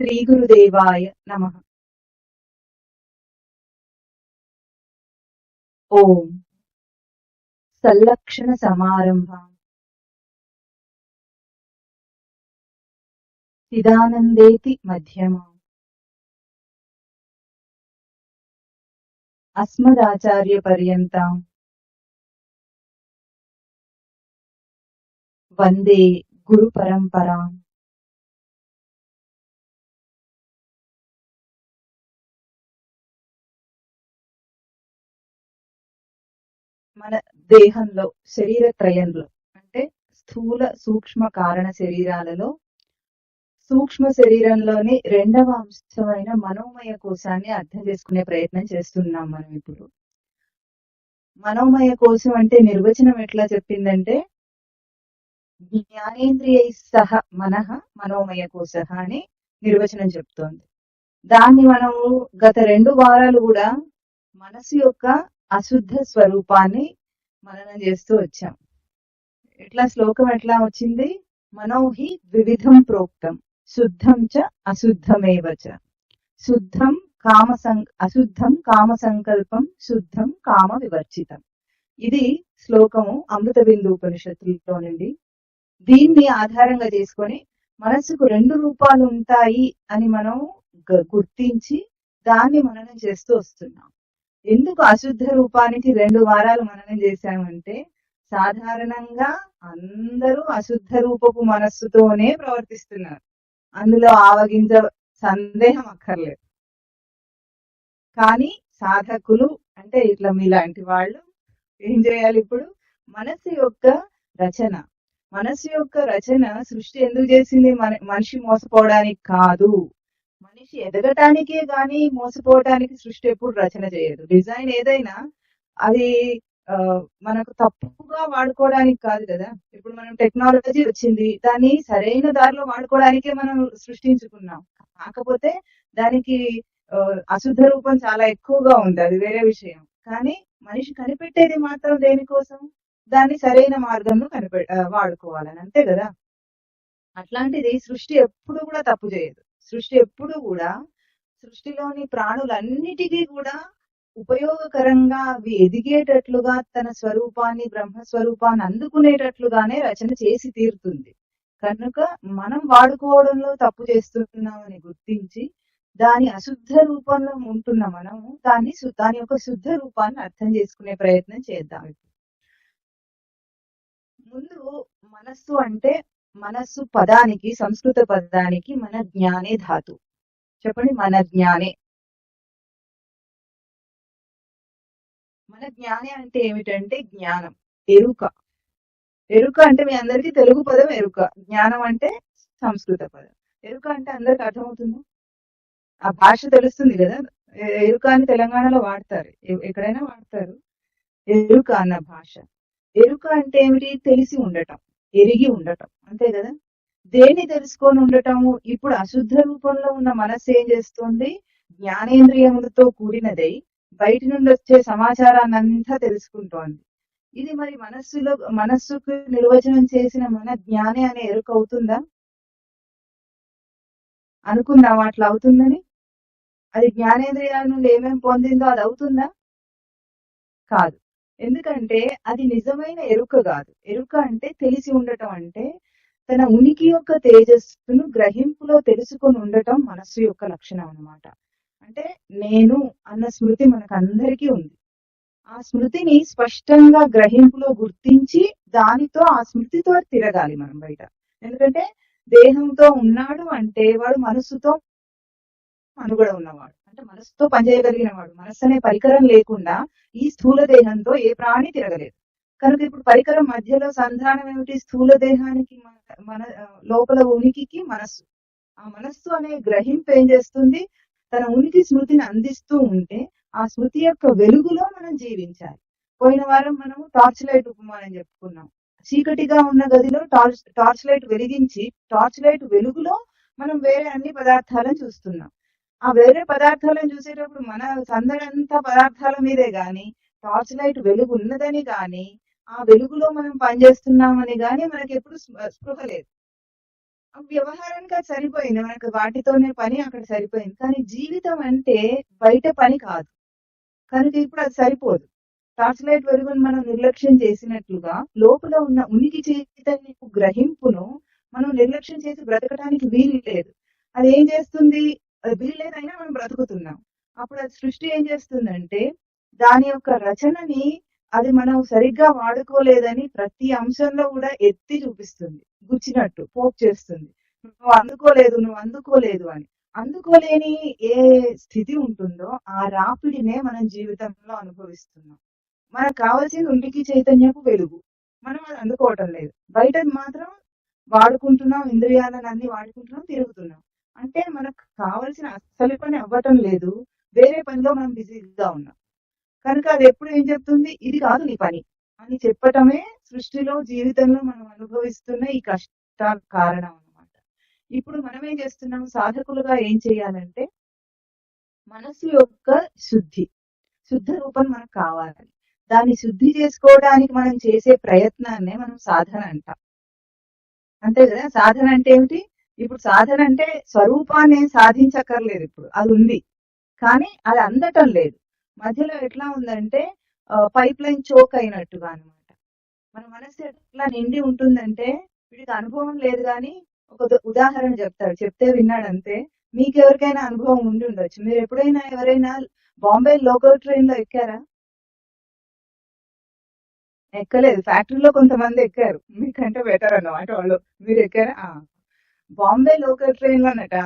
శ్రీ గురుదేవాయ నమః. ఓం సల్లక్షణ సమారంభాం చిదానందేతి మధ్యమాం అస్మదాచార్య పర్యంతం వందే గురు పరంపరాం. మన దేహంలో శరీరత్రయంలో అంటే స్థూల సూక్ష్మ కారణ శరీరాలలో సూక్ష్మ శరీరంలోని రెండవ అంశమైన మనోమయ కోశాన్ని అర్థం చేసుకునే ప్రయత్నం చేస్తున్నాం మనం ఇప్పుడు. మనోమయ కోశం అంటే నిర్వచనం ఎట్లా చెప్పిందంటే జ్ఞానేంద్రియై సహ మనః మనోమయ కోశః అని నిర్వచనం చెప్తోంది. దాన్ని మనము గత 2 వారాలు కూడా మనసు యొక్క అశుద్ధ స్వరూపాన్ని మననం చేస్తూ వచ్చాం. శ్లోకం ఎట్లా వచ్చింది? మనోహి వివిధం ప్రోక్తం శుద్ధం చ అశుద్ధమేవ చ. శుద్ధం అశుద్ధం కామ సంకల్పం శుద్ధం కామ వివర్జితం. ఇది శ్లోకము అమృత బిందు ఉపనిషత్తులో నుండి. దీన్ని ఆధారంగా చేసుకొని మనసుకు 2 రూపాలు ఉంటాయి అని మనం గుర్తించి దాన్ని మననం చేస్తూ వస్తున్నాం. ఎందుకు అశుద్ధ రూపానికి 2 వారాలు మననం చేశామంటే సాధారణంగా అందరూ అశుద్ధ రూపపు మనస్సుతోనే ప్రవర్తిస్తున్నారు. అందులో ఆవగింజ సందేహం అక్కర్లేదు. కానీ సాధకులు అంటే ఇట్లా మీలాంటి వాళ్ళు ఏం చేయాలి? ఇప్పుడు మనస్సు యొక్క రచన సృష్టి ఎందుకు చేసింది? మనిషి మోసపోవడానికి కాదు. మనిషి ఎదగటానికే గాని మోసపోవటానికి సృష్టి ఎప్పుడు రచన చేయదు. డిజైన్ ఏదైనా అది మనకు తప్పుగా వాడుకోవడానికి కాదు కదా. ఇప్పుడు మనం టెక్నాలజీ వచ్చింది, దాన్ని సరైన దారిలో వాడుకోవడానికే మనం సృష్టించుకున్నాం. కాకపోతే దానికి అశుద్ధ రూపం చాలా ఎక్కువగా ఉంది, అది వేరే విషయం. కానీ మనిషి కనిపెట్టేది మాత్రం దేనికోసం? దాన్ని సరైన మార్గంలో వాడుకోవాలని, అంతే కదా. అట్లాంటిది సృష్టి ఎప్పుడు కూడా తప్పు చేయదు. సృష్టి ఎప్పుడు కూడా సృష్టిలోని ప్రాణులన్నిటికీ కూడా ఉపయోగకరంగా అవి ఎదిగేటట్లుగా తన స్వరూపాన్ని బ్రహ్మస్వరూపాన్ని అందుకునేటట్లుగానే రచన చేసి తీరుతుంది. కనుక మనం వాడుకోవడంలో తప్పు చేస్తున్నామని గుర్తించి దాని అశుద్ధ రూపంలో ఉంటున్న మనము దాని యొక్క శుద్ధ రూపాన్ని అర్థం చేసుకునే ప్రయత్నం చేద్దాం. ముందు మనస్సు అంటే మనస్సు పదానికి, సంస్కృత పదానికి మన జ్ఞానే ధాతు. చెప్పండి, మన జ్ఞానే. మన జ్ఞానే అంటే ఏమిటంటే జ్ఞానం, ఎరుక. ఎరుక అంటే మీ అందరికీ తెలుగు పదం ఎరుక, జ్ఞానం అంటే సంస్కృత పదం. ఎరుక అంటే అందరికి అర్థమవుతుంది, ఆ భాష తెలుస్తుంది కదా. ఎరుక అని తెలంగాణలో వాడతారు, ఎక్కడైనా వాడతారు ఎరుక అన్న భాష. ఎరుక అంటే ఏమిటి? తెలిసి ఉండటం, ఎరిగి ఉండటం, అంతే కదా. దేన్ని తెలుసుకొని ఉండటము? ఇప్పుడు అశుద్ధ రూపంలో ఉన్న మనస్సు ఏం చేస్తుంది? జ్ఞానేంద్రియములతో కూడినదై బయటి నుండి వచ్చే సమాచారాన్ని అంతా తెలుసుకుంటోంది. ఇది మరి మనస్సుకు నిర్వచనం చేసిన మన జ్ఞానే అనే ఎరుక అవుతుందా? అనుకుందాం అట్లా అవుతుందని. అది జ్ఞానేంద్రియాల నుండి ఏమేమి పొందిందో అది అవుతుందా? కాదు. ఎందుకంటే అది నిజమైన ఎరుక కాదు. ఎరుక అంటే తెలిసి ఉండటం, అంటే తన ఉనికి యొక్క తేజస్సును గ్రహింపులో తెలుసుకొని ఉండటం మనస్సు యొక్క లక్షణం అన్నమాట. అంటే నేను అన్న స్మృతి మనకు అందరికీ ఉంది. ఆ స్మృతిని స్పష్టంగా గ్రహింపులో గుర్తించి దానితో ఆ స్మృతితో తిరగాలి మనం బయట. ఎందుకంటే దేహంతో ఉన్నాడు అంటే వాడు మనస్సుతో మనుగడ ఉన్నవాడు, అంటే మనస్సుతో పనిచేయగలిగిన వాడు. మనస్సు అనే పరికరం లేకుండా ఈ స్థూల దేహంతో ఏ ప్రాణి తిరగలేదు. కనుక ఇప్పుడు పరికరం మధ్యలో సంధానం ఏమిటి? స్థూల దేహానికి మన లోపల ఉనికికి మనస్సు. ఆ మనస్సు అనే గ్రహింపు ఏం చేస్తుంది? తన ఉనికి స్మృతిని అందిస్తూ ఉంటే ఆ స్మృతి యొక్క వెలుగులో మనం జీవించాలి. పోయిన వారం మనం టార్చ్ లైట్ ఉపమానం చెప్పుకున్నాం. చీకటిగా ఉన్న గదిలో టార్చ్ లైట్ వెలిగించి టార్చ్ లైట్ వెలుగులో మనం వేరే అన్ని పదార్థాలను చూస్తున్నాం. ఆ వేరే పదార్థాలను చూసేటప్పుడు మన సందడంతా పదార్థాల మీదే గాని టార్చ్ లైట్ వెలుగు ఉన్నదని గాని ఆ వెలుగులో మనం పనిచేస్తున్నామని గాని మనకి ఎప్పుడు స్పృహ లేదు. వ్యవహారానికి అది సరిపోయింది. మనకు వాటితోనే పని అక్కడ సరిపోయింది. కానీ జీవితం అంటే బయట పని కాదు. కనుక ఇప్పుడు అది సరిపోదు. టార్చ్ లైట్ వెలుగును మనం నిర్లక్ష్యం చేసినట్లుగా లోపల ఉన్న ఉనికి చైతన్యపు గ్రహింపును మనం నిర్లక్ష్యం చేసి బ్రతకడానికి వీలు లేదు. అది ఏం చేస్తుంది? అది వీలు లేదైనా మనం బ్రతుకుతున్నాం. అప్పుడు అది సృష్టి ఏం చేస్తుందంటే దాని యొక్క రచనని అది మనం సరిగ్గా వాడుకోలేదని ప్రతి అంశంలో కూడా ఎత్తి చూపిస్తుంది. గుచ్చినట్టు పోక్ చేస్తుంది. నువ్వు అందుకోలేదు అని. అందుకోలేని ఏ స్థితి ఉంటుందో ఆ రాపిడినే మనం జీవితంలో అనుభవిస్తున్నాం. మనకు కావాల్సింది ఉనికి చైతన్యపు వెలుగు. మనం అది అందుకోవటం లేదు. బయట మాత్రం వాడుకుంటున్నాం, ఇంద్రియాలను అన్ని వాడుకుంటున్నాం, తిరుగుతున్నాం. అంటే మనకు కావాల్సిన అసలు పని అవ్వటం లేదు, వేరే పనిలో మనం బిజీగా ఉన్నాం. కనుక అది ఎప్పుడు ఏం చెప్తుంది? ఇది కాదు నీ పని అని చెప్పటమే సృష్టిలో జీవితంలో మనం అనుభవిస్తున్న ఈ కష్టాల కారణం అన్నమాట. ఇప్పుడు మనం ఏం చేస్తున్నాం? సాధకులుగా ఏం చేయాలంటే మనసు యొక్క శుద్ధ రూపం మనకు కావాలి. దాన్ని శుద్ధి చేసుకోవడానికి మనం చేసే ప్రయత్నాన్నే మనం సాధన అంటాం. అంతే కదా? సాధన అంటే ఏమిటి? ఇప్పుడు సాధన అంటే స్వరూపాన్ని సాధించక్కర్లేదు. ఇప్పుడు అది ఉంది, కానీ అది అందటం లేదు. మధ్యలో ఎట్లా ఉందంటే పైప్ లైన్ చోక్ అయినట్టుగా అనమాట. మన మనసు ఎట్లా నిండి ఉంటుందంటే వీడికి అనుభవం లేదు, కానీ ఒక ఉదాహరణ చెప్తాడు, చెప్తే విన్నాడు అంతే. మీకు ఎవరికైనా అనుభవం ఉండి ఉండొచ్చు. మీరు ఎప్పుడైనా ఎవరైనా బాంబే లోకల్ ట్రైన్ లో ఎక్కారా? ఎక్కలేదు. ఫ్యాక్టరీలో కొంతమంది ఎక్కారు, మీకంటే బెటర్ అన్నమాట వాళ్ళు. మీరు ఎక్కారా? బాంబే లోకల్ ట్రైన్ లోనట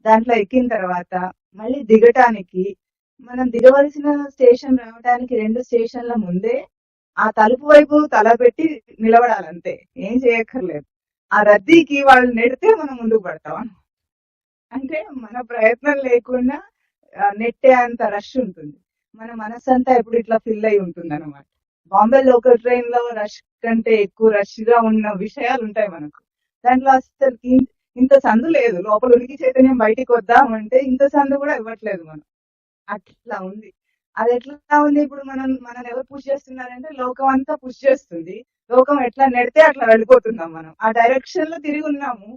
దాంట్లో ఎక్కిన తర్వాత మళ్ళీ దిగటానికి మనం దిగవలసిన స్టేషన్ రావడానికి 2 స్టేషన్ల ముందే ఆ తలుపు వైపు తల పెట్టి నిలబడాలంతే, ఏం చేయక్కర్లేదు. ఆ రద్దీకి వాళ్ళు నెడితే మనం ముందుకు పడతాం. అంటే మన ప్రయత్నం లేకుండా నెట్టే అంత రష్ ఉంటుంది. మన మనసు అంతా ఎప్పుడు ఇట్లా ఫిల్ అయి ఉంటుంది అనమాట. బాంబే లోకల్ ట్రైన్ లో రష్ కంటే ఎక్కువ రష్ గా ఉన్న విషయాలు ఉంటాయి మనకు. దాంట్లో అసలు ఇంత సందు లేదు. లోపల ఉనికి చైతన్యం బయటికి వద్దామంటే ఇంత సందు కూడా ఇవ్వట్లేదు మనం. అట్లా ఉంది. అది ఎట్లా ఉంది? ఇప్పుడు మనం ఎవరు పుష్ చేస్తున్నారంటే లోకం అంతా పుష్ చేస్తుంది. లోకం ఎట్లా నెడితే అట్లా వెళ్ళిపోతున్నాం. మనం ఆ డైరెక్షన్ లో తిరిగి ఉన్నాము.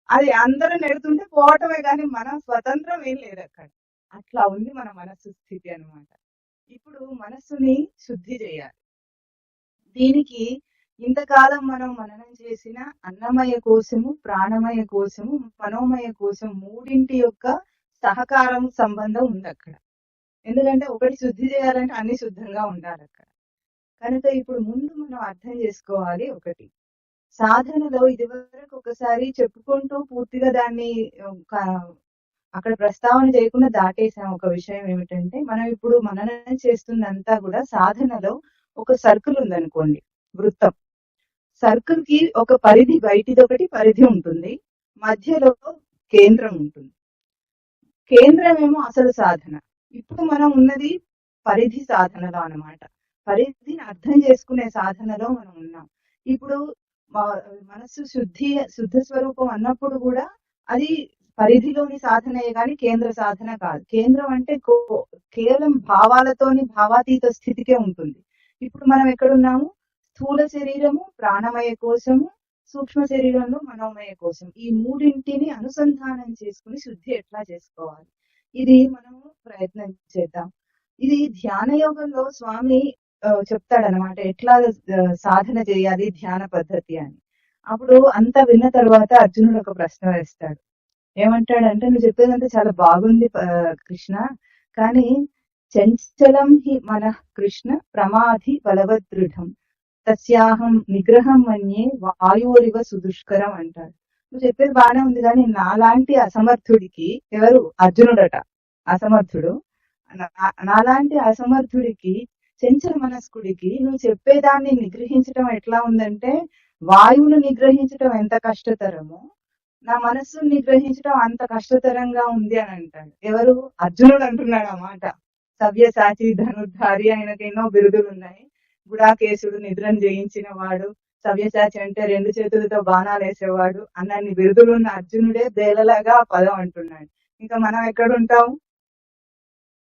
అది అందరూ నెడుతుంటే పోవటమే, కానీ మనం స్వతంత్రం ఏం లేదు అక్కడ. అట్లా ఉంది మన మనస్సు స్థితి అన్నమాట. ఇప్పుడు మనస్సుని శుద్ధి చేయాలి. దీనికి ఇంతకాలం మనం మననం చేసిన అన్నమయ కోశము, ప్రాణమయ కోశము, మనోమయ కోశం మూడింటి యొక్క సహకారం సంబంధం ఉంది అక్కడ. ఎందుకంటే ఒకటి శుద్ధి చేయాలంటే అన్ని శుద్ధంగా ఉండాలి అక్కడ. కనుక ఇప్పుడు ముందు మనం అర్థం చేసుకోవాలి ఒకటి, సాధనలో ఇదివరకు ఒకసారి చెప్పుకుంటూ పూర్తిగా దాన్ని అక్కడ ప్రస్తావన చేయకుండా దాటేసాం. ఒక విషయం ఏమిటంటే మనం ఇప్పుడు మననం చేస్తున్నంతా కూడా సాధనలో ఒక సర్కిల్ ఉందనుకోండి, వృత్తం. సర్కిల్ కి ఒక పరిధి, బయటిది ఒకటి పరిధి ఉంటుంది, మధ్యలో కేంద్రం ఉంటుంది. కేంద్రం ఏమో అసలు సాధన. ఇప్పుడు మనం ఉన్నది పరిధి సాధనలో అన్నమాట. పరిధిని అర్థం చేసుకునే సాధనలో మనం ఉన్నాం. ఇప్పుడు మనస్సు శుద్ధ స్వరూపం అన్నప్పుడు కూడా అది పరిధిలోని సాధనయే కానీ కేంద్ర సాధన కాదు. కేంద్రం అంటే కేవలం భావాలతోని భావాతీత స్థితికే ఉంటుంది. ఇప్పుడు మనం ఎక్కడున్నాము? స్థూల శరీరము, ప్రాణమయ కోశము, సూక్ష్మ శరీరంలో మనోమయ కోశం. ఈ మూడింటిని అనుసంధానం చేసుకుని శుద్ధి ఎట్లా చేసుకోవాలి, ఇది మనము ప్రయత్నం చేద్దాం. ఇది ధ్యాన యోగంలో స్వామి చెప్తాడనమాట, ఎట్లా సాధన చేయాలి ధ్యాన పద్ధతి అని. అప్పుడు అంతా విన్న తర్వాత అర్జునుడు ఒక ప్రశ్న వేస్తాడు. ఏమంటాడంటే, నువ్వు చెప్పేదంతా చాలా బాగుంది కృష్ణ, కానీ చంచలం హి మన కృష్ణ ప్రమాధి బలవదృఢం తస్యాహం నిగ్రహం మన్యే వాయురివ సుదుష్కరం అంటాడు. నువ్వు చెప్పేది బాగానే ఉంది, కానీ నాలాంటి అసమర్థుడికి, ఎవరు? అర్జునుడట అసమర్థుడు, నాలాంటి అసమర్థుడికి, చంచల మనస్కుడికి నువ్వు చెప్పేదాన్ని నిగ్రహించడం ఎట్లా ఉందంటే వాయువును నిగ్రహించడం ఎంత కష్టతరమో నా మనస్సును నిగ్రహించడం అంత కష్టతరంగా ఉంది అని అంటాడు. ఎవరు? అర్జునుడు అంటున్నాడు అన్నమాట. సవ్యసాచి, ధనుర్ధారి, ఆయనకి ఎన్నో బిరుదులు ఉన్నాయి. గుడాకేశుడు, నిద్రను జయించిన వాడు. సవ్యసాచి అంటే 2 చేతులతో బాణాలు వేసేవాడు. అన్నన్ని బిరుదులున్న అర్జునుడే బేలలాగా ఆ పదం అంటున్నాడు. ఇంకా మనం ఎక్కడుంటాం?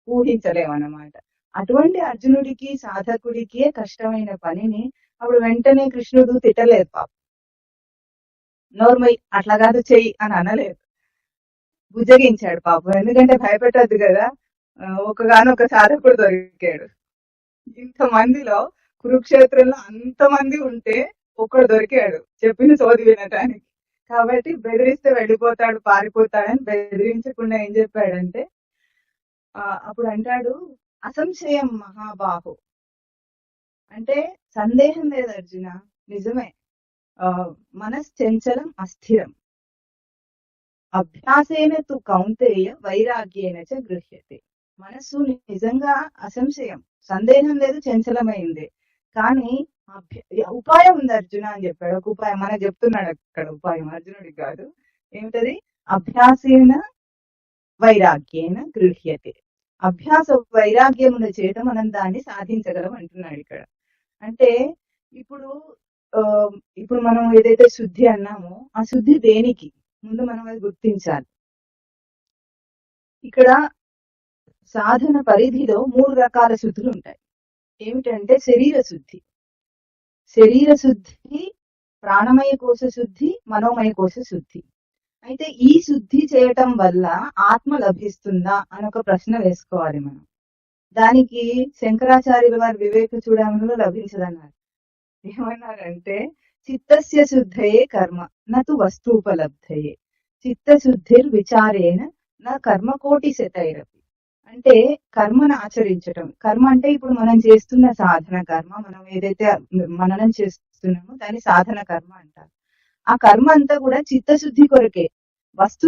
ఊహించలేమన్నమాట. అటువంటి అర్జునుడికి, సాధకుడికి కష్టమైన పనిని అప్పుడు వెంటనే కృష్ణుడు తిట్టలేదు పాపం. నోర్మై అట్లా కాదు చెయ్యి అని అనలేదు, బుజ్జగించాడు పాపం. ఎందుకంటే భయపెట్టద్దు కదా. ఒకగానొక సాధకుడు దొరికాడు. ఇంతమందిలో కురుక్షేత్రంలో అంతమంది ఉంటే ఒక్కడు దొరికాడు చెప్పిన సోది వినటానికి. కాబట్టి బెదిరిస్తే వెళ్ళిపోతాడు, పారిపోతాడని బెదిరించకుండా ఏం చెప్పాడంటే, అప్పుడు అంటాడు, అసంశయం మహాబాహు, అంటే సందేహం లేదు అర్జున, నిజమే, మనశ్చంచలం అస్థిరం, అభ్యాసేన తు కౌంతేయ వైరాగ్యేన చ గృహ్యతే. మనస్సు నిజంగా అసంశయం, సందేహం లేదు, చంచలమైంది. కానీ ఉపాయం ఉంది అర్జున అని చెప్పాడు. ఒక ఉపాయం మనకు చెప్తున్నాడు అక్కడ, ఉపాయం అర్జునుడికి కాదు. ఏమిటది? అభ్యాసేన వైరాగ్యేన గృహ్యతే. అభ్యాస వైరాగ్యముల చేత మనం దాన్ని సాధించగలం అంటున్నాడు ఇక్కడ. అంటే ఇప్పుడు మనం ఏదైతే శుద్ధి అన్నామో ఆ శుద్ధి దేనికి, ముందు మనం అది గుర్తించాలి. ఇక్కడ సాధన పరిధిలో 3 రకాల శుద్ధులు ఉంటాయి. ఏమిటంటే శరీర శుద్ధి, శరీర శుద్ధి, ప్రాణమయ కోశ శుద్ధి, మనోమయ కోశ శుద్ధి. అయితే ఈ శుద్ధి చేయటం వల్ల ఆత్మ లభిస్తుందా అని ఒక ప్రశ్న వేసుకోవాలి మనం. దానికి శంకరాచార్యుల వారి వివేక చూడమనిలో లభించదన్నారు. ఏమన్నారంటే, చిత్తస్య శుద్ధయే కర్మ నతు వస్తూపలబ్ధయే, చిత్తశుద్ధిర్ విచారేణ నా కర్మకోటి శతైరపి. అంటే కర్మను ఆచరించటం. కర్మ అంటే ఇప్పుడు మనం చేస్తున్న సాధన కర్మ, మనం ఏదైతే మననం చేస్తున్నామో దాన్ని సాధన కర్మ అంటారు. ఆ కర్మ అంతా కూడా చిత్తశుద్ధి కొరకే. వస్తు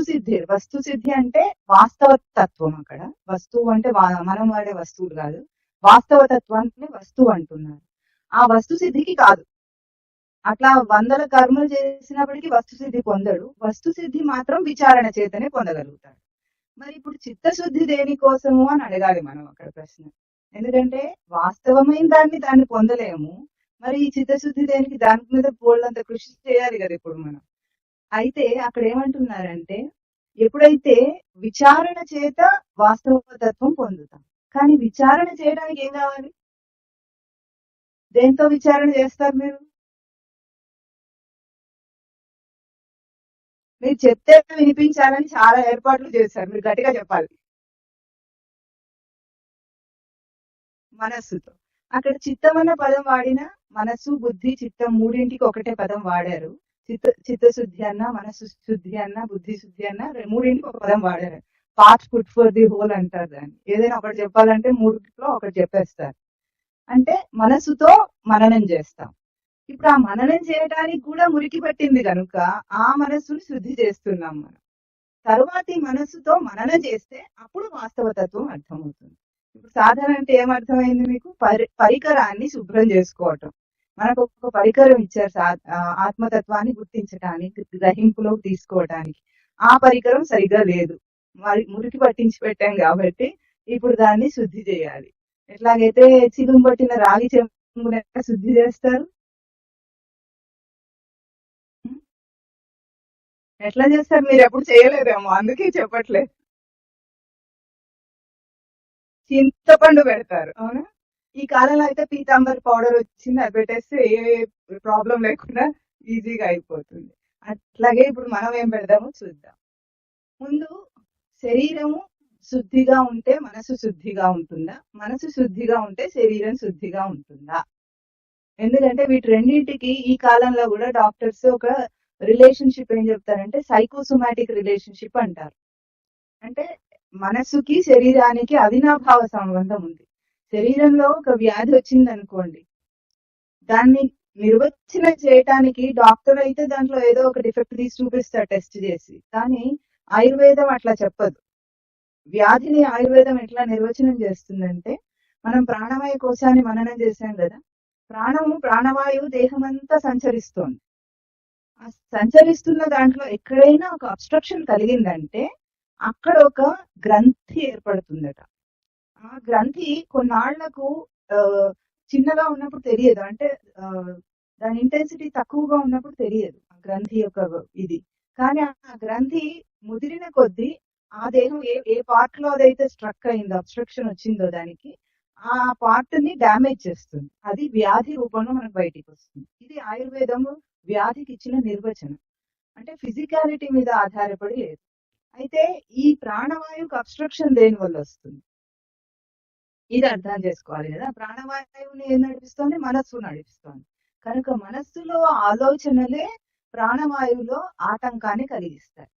సిద్ధి అంటే వాస్తవ తత్వం. అక్కడ వస్తువు అంటే మనం వాడే వస్తువులు కాదు, వాస్తవ తత్వాన్ని వస్తువు అంటున్నారు. ఆ వస్తు సిద్ధికి కాదు. అట్లా 100 కర్మలు చేసినప్పటికీ వస్తు సిద్ధి పొందడు. వస్తు సిద్ధి మాత్రం విచారణ చేతనే పొందగలుగుతాడు. మరి ఇప్పుడు చిత్తశుద్ధి దేనికోసము అని అడగాలి మనం అక్కడ ప్రశ్న. ఎందుకంటే వాస్తవమైన దాన్ని పొందలేము. మరి ఈ చిత్తశుద్ధి దేనికి? దాని మీద పోల్డంత కృషి చేయాలి కదా ఇప్పుడు మనం. అయితే అక్కడ ఏమంటున్నారంటే, ఎప్పుడైతే విచారణ చేత వాస్తవ తత్వం పొందుతాం. కానీ విచారణ చేయడానికి ఏం కావాలి? దేంతో విచారణ చేస్తారు మీరు? మీరు చెప్తే వినిపించాలని చాలా ఏర్పాట్లు చేశారు, మీరు గట్టిగా చెప్పాలి. మనస్సుతో. అక్కడ చిత్తం అన్న పదం వాడినా మనస్సు, బుద్ధి, చిత్తం మూడింటికి ఒకటే పదం వాడారు. చిత్తశుద్ధి అన్న, మనస్సు శుద్ధి అన్న, బుద్ధి శుద్ధి అన్న, మూడింటికి ఒక పదం వాడారు. Part foot for the whole అంటారు దాన్ని. ఏదైనా ఒకటి చెప్పాలంటే మూడింటిలో ఒకటి చెప్పేస్తారు. అంటే మనస్సుతో మననం చేస్తాం. ఇప్పుడు ఆ మననం చేయడానికి కూడా మురికి పట్టింది కనుక ఆ మనస్సును శుద్ధి చేస్తున్నాం మనం. తరువాతి మనస్సుతో మననం చేస్తే అప్పుడు వాస్తవతత్వం అర్థమవుతుంది. ఇప్పుడు సాధన అంటే ఏమర్థమైంది మీకు? పరికరాన్ని శుభ్రం చేసుకోవటం. మనకు ఒక పరికరం ఇచ్చారు ఆత్మతత్వాన్ని గుర్తించడానికి, గ్రహింపులోకి తీసుకోవటానికి. ఆ పరికరం సరిగా లేదు, మురికి పట్టించి పెట్టాం కాబట్టి ఇప్పుడు దాన్ని శుద్ధి చేయాలి. ఎట్లాగైతే చిలుము పట్టిన రాగి చెంబును శుద్ధి చేస్తారు, ఎట్లా చేస్తారు? మీరు ఎప్పుడు చేయలేదేమో, అందుకే చెప్పట్లేదు. చింతపండు పెడతారు, అవునా? ఈ కాలంలో అయితే పీతాంబర్ పౌడర్ వచ్చింది, అది పెట్టేస్తే ఏ ప్రాబ్లం లేకుండా ఈజీగా అయిపోతుంది. అట్లాగే ఇప్పుడు మనం ఏం పెడదామో చూద్దాం. ముందు శరీరము శుద్ధిగా ఉంటే మనసు శుద్ధిగా ఉంటుందా? మనసు శుద్ధిగా ఉంటే శరీరం శుద్ధిగా ఉంటుందా? ఎందుకంటే వీటి రెండింటికి ఈ కాలంలో కూడా డాక్టర్స్ ఒక రిలేషన్షిప్ ఏం చెప్తారంటే సైకోసోమాటిక్ రిలేషన్షిప్ అంటారు. అంటే మనస్సుకి శరీరానికి అవినాభావ సంబంధం ఉంది. శరీరంలో ఒక వ్యాధి వచ్చింది అనుకోండి, దాన్ని నిర్వచనం చేయటానికి డాక్టర్ అయితే దాంట్లో ఏదో ఒక డిఫెక్ట్ తీసి చూపిస్తారు టెస్ట్ చేసి. కానీ ఆయుర్వేదం అట్లా చెప్పదు. వ్యాధిని ఆయుర్వేదం ఎట్లా నిర్వచనం చేస్తుందంటే, మనం ప్రాణమయ కోశాన్ని మననం చేశాం కదా, ప్రాణవాయువు దేహం అంతా సంచరిస్తోంది. ఆ సంచరిస్తున్న దాంట్లో ఎక్కడైనా ఒక అబ్స్ట్రక్షన్ కలిగిందంటే అక్కడ ఒక గ్రంథి ఏర్పడుతుందట. ఆ గ్రంథి కొన్నాళ్లకు చిన్నగా ఉన్నప్పుడు తెలియదు, అంటే దాని ఇంటెన్సిటీ తక్కువగా ఉన్నప్పుడు తెలియదు ఆ గ్రంథి యొక్క ఇది. కానీ ఆ గ్రంథి ముదిరిన కొద్దీ ఆ దేహం ఏ పార్ట్ లో అదైతే స్ట్రక్ అయిందో, అబ్స్ట్రక్షన్ వచ్చిందో దానికి, ఆ పార్ట్ ని డ్యామేజ్ చేస్తుంది. అది వ్యాధి రూపంలో మనకు బయటికి వస్తుంది. ఇది ఆయుర్వేదము వ్యాధికి ఇచ్చిన నిర్వచనం. అంటే ఫిజికాలిటీ మీద ఆధారపడి లేదు. అయితే ఈ ప్రాణవాయువుకి అబ్స్ట్రక్షన్ దేని వల్ల వస్తుంది, ఇది అర్థం చేసుకోవాలి కదా. ప్రాణవాయువుని ఏం నడిపిస్తోంది, మనస్సు నడిపిస్తోంది. కనుక మనస్సులో ఆలోచనలే ప్రాణవాయువులో ఆటంకాన్ని కలిగిస్తాయి.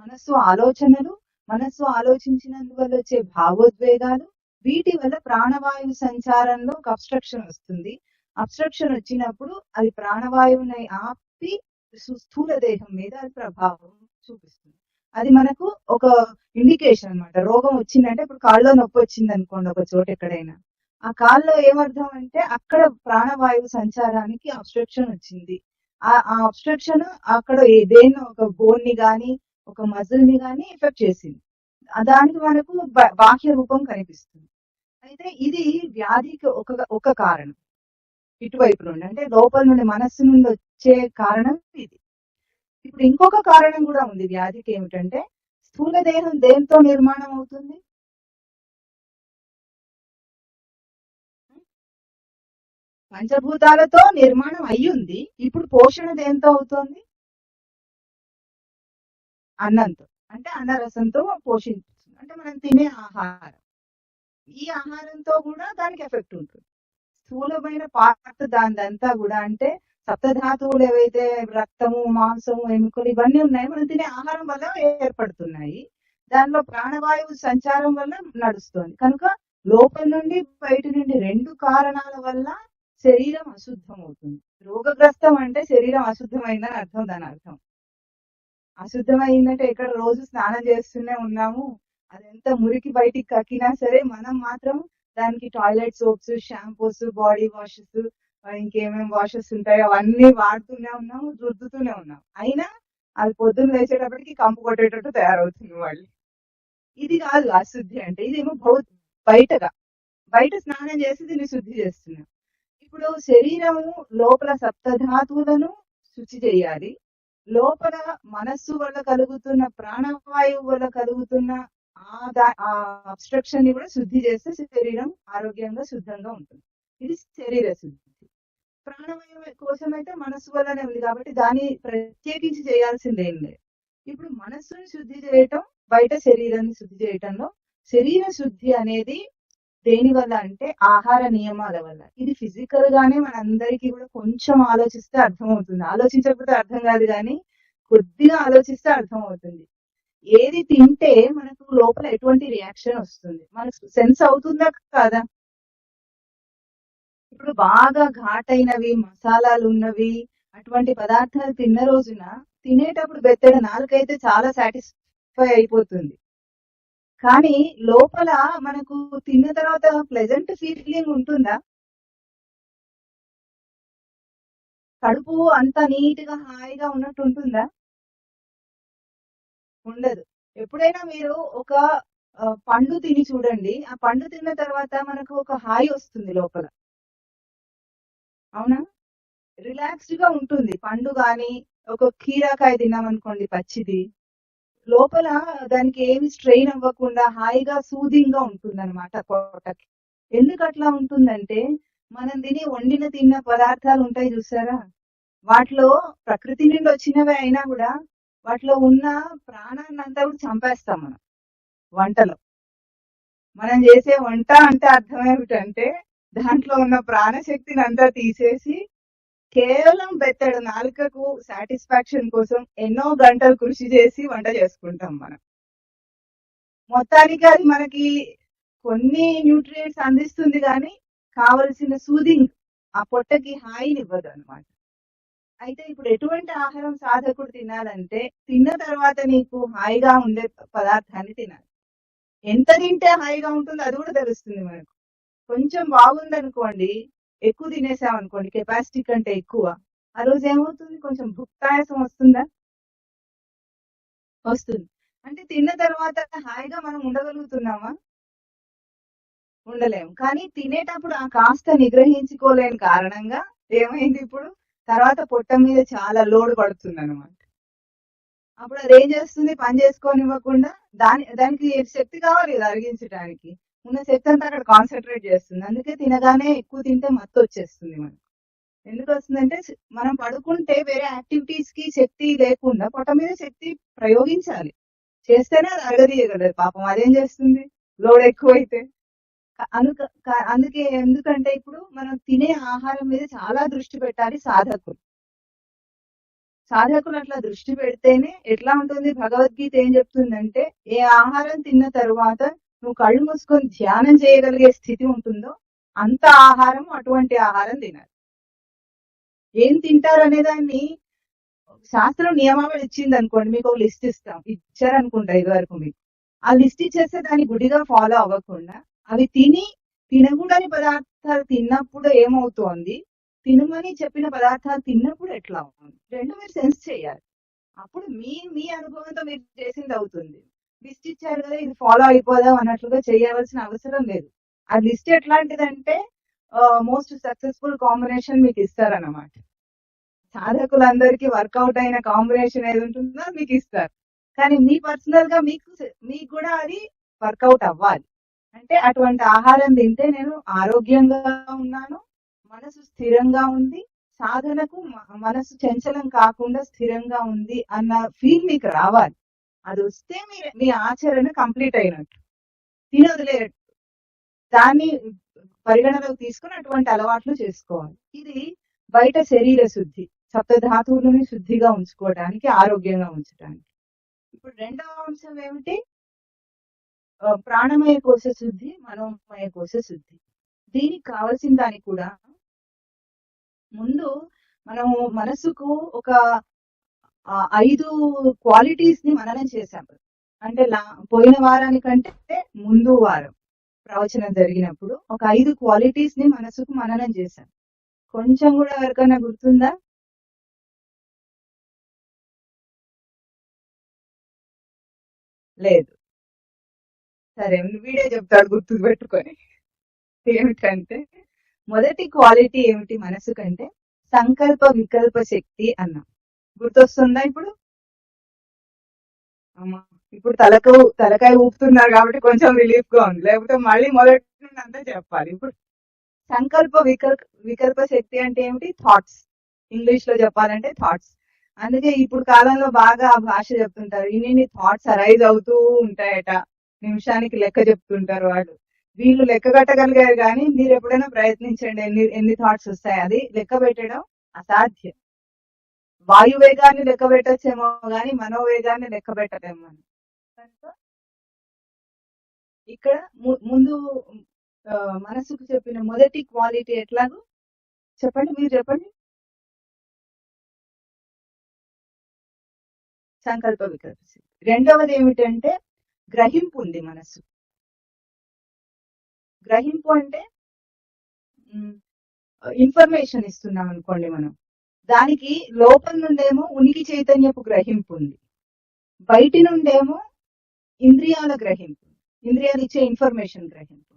మనస్సు ఆలోచనలు, మనస్సు ఆలోచించినందువల్ల వచ్చే భావోద్వేగాలు, వీటి వల్ల ప్రాణవాయువు సంచారంలో ఒక అబ్స్ట్రక్షన్ వస్తుంది. అబ్స్ట్రక్షన్ వచ్చినప్పుడు అది ప్రాణవాయువుని ఆపి స్థూల దేహం మీద అది ప్రభావం చూపిస్తుంది. అది మనకు ఒక ఇండికేషన్ అన్నమాట. రోగం వచ్చిందంటే ఇప్పుడు కాళ్ళలో నొప్పి వచ్చింది అనుకోండి ఒక చోట ఎక్కడైనా, ఆ కాల్లో ఏమర్థం అంటే అక్కడ ప్రాణవాయువు సంచారానికి అబ్స్ట్రక్షన్ వచ్చింది. ఆ అబ్స్ట్రక్షన్ అక్కడ ఏదైనా ఒక బోన్ ని గాని ఒక మజిల్ ని గాని ఎఫెక్ట్ చేసింది. దానికి మనకు బాహ్య రూపం కనిపిస్తుంది. అయితే ఇది వ్యాధికి ఒక కారణం ఇటువైపు నుండి, అంటే లోపల నుండి మనస్సు నుండి వచ్చే కారణం ఇది. ఇప్పుడు ఇంకొక కారణం కూడా ఉంది వ్యాధికి. ఏమిటంటే స్థూల దేహం దేంతో నిర్మాణం అవుతుంది, పంచభూతాలతో నిర్మాణం అయ్యింది. ఇప్పుడు పోషణ దేంతో అవుతోంది, అన్నంతో, అంటే అన్నరసంతో పోషించుతుంది. అంటే మనం తినే ఆహారం, ఈ ఆహారంతో కూడా దానికి ఎఫెక్ట్ ఉంటుంది. స్థూలమైన పార్ట్ దానిదంతా కూడా, అంటే సప్తధాతువులు ఏవైతే రక్తము, మాంసము, ఎముకలు ఇవన్నీ ఉన్నాయి, మనం తినే ఆహారం వల్ల ఏర్పడుతున్నాయి. దానిలో ప్రాణవాయువు సంచారం వల్ల నడుస్తుంది. కనుక లోపల నుండి బయట నుండి రెండు కారణాల వల్ల శరీరం అశుద్ధం అవుతుంది. రోగగ్రస్తం అంటే శరీరం అశుద్ధమైందని అర్థం. దాని అర్థం అశుద్ధమైందంటే ఇక్కడ రోజు స్నానం చేస్తూనే ఉన్నాము, అదెంత మురికి బయటికి కక్కినా సరే మనం మాత్రం దానికి toilet soaps, shampoos, body washes, ఇంకేమేమి వాషెస్ ఉంటాయో అవన్నీ వాడుతూనే ఉన్నాము, రుద్దుతూనే ఉన్నాం. అయినా అది పొద్దున్న వేసేటప్పటికి కంపు కొట్టేటట్టు తయారవుతుంది వాళ్ళు. ఇది కాదు అశుద్ధి అంటే, ఇదేమో బయట స్నానం చేసి దీన్ని శుద్ధి చేస్తున్నాం. ఇప్పుడు శరీరము లోపల సప్తధాతువులను శుచి చేయాలి, లోపల మనస్సు వల్ల కలుగుతున్న ప్రాణవాయువు వల్ల కలుగుతున్న ఆ అబ్స్ట్రక్షన్ ని కూడా శుద్ధి చేస్తే శరీరం ఆరోగ్యంగా శుద్ధంగా ఉంటుంది. ఇది శరీర శుద్ధి. ప్రాణవాయువు కోసం అయితే మనస్సు వల్లనే ఉంది కాబట్టి దాన్ని ప్రత్యేకించి చేయాల్సింది ఏం లేదు. ఇప్పుడు మనస్సుని శుద్ధి చేయటం, బయట శరీరాన్ని శుద్ధి చేయటంలో శరీర శుద్ధి అనేది దేని వల్ల అంటే ఆహార నియమాల వల్ల. ఇది ఫిజికల్ గానే మనందరికీ కూడా కొంచెం ఆలోచిస్తే అర్థమవుతుంది. ఆలోచించకపోతే అర్థం కాదు, కానీ కొద్దిగా ఆలోచిస్తే అర్థమవుతుంది. ఏది తింటే మనకు లోపల ఎటువంటి రియాక్షన్ వస్తుంది మనకు సెన్స్ అవుతుందా కాదా. ఇప్పుడు బాగా ఘాటైనవి, మసాలాలు ఉన్నవి, అటువంటి పదార్థాలు తిన్న రోజున తినేటప్పుడు బెత్తడ నాలుకైతే చాలా సాటిస్ఫై అయిపోతుంది, కానీ లోపల మనకు తిన్న తర్వాత ప్లెజెంట్ ఫీలింగ్ ఉంటుందా? కడుపు అంత నీట్ గా హాయిగా ఉన్నట్టు ఉంటుందా? ఉండదు. ఎప్పుడైనా మీరు ఒక పండు తిని చూడండి, ఆ పండు తిన్న తర్వాత మనకు ఒక హాయి వస్తుంది లోపల, అవునా? రిలాక్స్డ్ గా ఉంటుంది. పండు గాని ఒక కీరాకాయ తిన్నామనుకోండి పచ్చిది, లోపల దానికి ఏమి స్ట్రెయిన్ అవ్వకుండా హాయిగా సూదింగ్ గా ఉంటుంది అనమాట పొట్టకి. ఎందుకు అట్లా ఉంటుందంటే మనం తిన్న పదార్థాలు ఉంటాయి చూసారా, వాటిలో ప్రకృతి నుండి వచ్చినవి అయినా కూడా వాటిలో ఉన్న ప్రాణాన్ని అంతా కూడా చంపేస్తాం మనం వంటలో. మనం చేసే వంట అంటే అర్థం ఏమిటంటే దాంట్లో ఉన్న ప్రాణశక్తిని అంతా తీసేసి కేవలం బెత్తడు నాలుకకు సాటిస్ఫాక్షన్ కోసం ఎన్నో గంటలు కృషి చేసి వంట చేసుకుంటాం మనం. మొత్తానికి అది మనకి కొన్ని న్యూట్రియంట్స్ అందిస్తుంది, కానీ కావలసిన సూదింగ్, ఆ పొట్టకి హాయిని ఇవ్వదు అనమాట. అయితే ఇప్పుడు ఎటువంటి ఆహారం సాధకుడు తినాలంటే తిన్న తర్వాత నీకు హాయిగా ఉండే పదార్థాన్ని తినాలి. ఎంత తింటే హాయిగా ఉంటుందో అది కూడా తెలుస్తుంది మనకు. కొంచెం బాగుందనుకోండి, ఎక్కువ తినేసామనుకోండి, కెపాసిటీ కంటే ఎక్కువ, ఆ రోజు ఏమవుతుంది, కొంచెం భుక్తాయాసం వస్తుందా? వస్తుంది. అంటే తిన్న తర్వాత హాయిగా మనం ఉండగలుగుతున్నామా? ఉండలేము. కానీ తినేటప్పుడు ఆ కాస్త నిగ్రహించుకోలేని కారణంగా ఏమైంది, ఇప్పుడు తర్వాత పొట్ట మీద చాలా లోడ్ పడుతుంది అనమాట. అప్పుడు అది ఏం చేస్తుంది, పని చేసుకోనివ్వకుండా దానికి శక్తి కావాలి కదా అరిగించడానికి, ఉన్న శక్తి అంతా అక్కడ కాన్సన్ట్రేట్ చేస్తుంది. అందుకే తినగానే ఎక్కువ తింటే మత్తు వచ్చేస్తుంది మనకు. ఎందుకు వస్తుందంటే మనం పడుకుంటే వేరే యాక్టివిటీస్ కి శక్తి లేకుండా పొట్ట మీద శక్తి ప్రయోగించాలి, చేస్తేనే అది అరగదీయగలదు. పాపం అదేం చేస్తుంది లోడ్ ఎక్కువైతే. అందుకే ఎందుకంటే ఇప్పుడు మనం తినే ఆహారం మీద చాలా దృష్టి పెట్టాలి సాధకులు. సాధకులు అట్లా దృష్టి పెడితేనే ఎట్లా ఉంటుంది, భగవద్గీత ఏం చెప్తుందంటే ఏ ఆహారం తిన్న తరువాత నువ్వు కళ్ళు మూసుకొని ధ్యానం చేయగలిగే స్థితి ఉంటుందో అంత ఆహారం అటువంటి ఆహారం తినాలి. ఏం తింటారు అనే దాన్ని శాస్త్రం నియమావళి ఇచ్చింది అనుకోండి, మీకు ఒక లిస్ట్ ఇచ్చారనుకుంటా ఇది వరకు. మీకు ఆ లిస్ట్ ఇచ్చేస్తే దాన్ని గుడిగా ఫాలో అవ్వకుండా అవి తినకూడని పదార్థాలు తిన్నప్పుడు ఏమవుతోంది, తినమని చెప్పిన పదార్థాలు తిన్నప్పుడు ఎట్లా ఉంది, రెండు మీరు సెన్స్ చేయాలి. అప్పుడు మీ అనుభవంతో మీరు చేసింది అవుతుంది. లిస్ట్ ఇచ్చారు కదా ఇది ఫాలో అయిపోదాం అన్నట్లుగా చేయవలసిన అవసరం లేదు. ఆ లిస్ట్ ఎట్లాంటిదంటే మోస్ట్ సక్సెస్ఫుల్ కాంబినేషన్ మీకు ఇస్తారన్నమాట. సాధకులందరికీ వర్కౌట్ అయిన కాంబినేషన్ ఏది ఉంటుందో మీకు ఇస్తారు. కానీ మీ పర్సనల్ గా మీకు కూడా అది వర్కౌట్ అవ్వాలి. అంటే అటువంటి ఆహారం తింటే నేను ఆరోగ్యంగా ఉన్నాను, మనసు స్థిరంగా ఉంది, సాధనకు మనసు చంచలం కాకుండా స్థిరంగా ఉంది అన్న ఫీల్ మీకు రావాలి. అది వస్తే మీ ఆచరణ కంప్లీట్ అయినట్టు, తినొదిలేనట్టు. దాన్ని పరిగణలోకి తీసుకుని అటువంటి అలవాట్లు చేసుకోవాలి. ఇది బయట శరీర శుద్ధి, సప్తధాతువులని శుద్ధిగా ఉంచుకోవడానికి, ఆరోగ్యంగా ఉంచడానికి. ఇప్పుడు రెండవ అంశం ఏమిటి, ప్రాణమయ కోశ శుద్ధి, మనోమయ కోశ శుద్ధి. దీనికి కావలసిన దానికి కూడా ముందు మనము మనసుకు ఒక 5 క్వాలిటీస్ ని మననం చేశాం. అంటే పోయిన వారానికంటే ముందు వారం ప్రవచనం జరిగినప్పుడు ఒక 5 క్వాలిటీస్ ని మనసుకు మననం చేశాం. కొంచెం కూడా ఎవరికైనా గుర్తుందా? లేదు. సరే వీడే చెప్తాడు గుర్తు పెట్టుకొని. ఏమిటంటే మొదటి క్వాలిటీ ఏమిటి మనసు కంటే, సంకల్ప వికల్ప శక్తి అన్న. గుర్తొస్తుందా ఇప్పుడు? అమ్మా ఇప్పుడు తలకాయ ఊపుతున్నారు కాబట్టి కొంచెం రిలీఫ్ గా ఉంది, లేకపోతే మళ్ళీ మొదటి నుండి అంతా చెప్పాలి. ఇప్పుడు సంకల్ప వికల్ప శక్తి అంటే ఏమిటి? థాట్స్. ఇంగ్లీష్ లో చెప్పాలంటే థాట్స్. అందుకే ఇప్పుడు కాలంలో బాగా ఆ భాష చెప్తుంటారు, ఇన్ని థాట్స్ అరైజ్ అవుతూ ఉంటాయట, నిమిషానికి లెక్క చెప్తుంటారు వాళ్ళు. వీళ్ళు లెక్క కట్టగలిగారు కానీ మీరు ఎప్పుడైనా ప్రయత్నించండి ఎన్ని థాట్స్ వస్తాయి. అది లెక్క పెట్టడం అసాధ్యం. వాయువేగాన్ని లెక్క పెట్టచ్చేమో కానీ మనోవేగాన్ని లెక్క పెట్టలేము మనం. ఇక్కడ ముందు మనసుకు చెప్పిన మొదటి క్వాలిటీ ఎట్లాగో చెప్పండి, మీరు చెప్పండి. సంకల్ప వికల్ప. రెండవది ఏమిటంటే గ్రహింపు ఉంది మనసు. గ్రహింపు అంటే ఇన్ఫర్మేషన్ ఇస్తున్నాం అనుకోండి మనం, దానికి లోపల నుండేమో ఉనికి చైతన్యపు గ్రహింపు ఉంది, బయటి నుండేమో ఇంద్రియాల గ్రహింపు, ఇంద్రియాలు ఇచ్చే ఇన్ఫర్మేషన్ గ్రహింపు.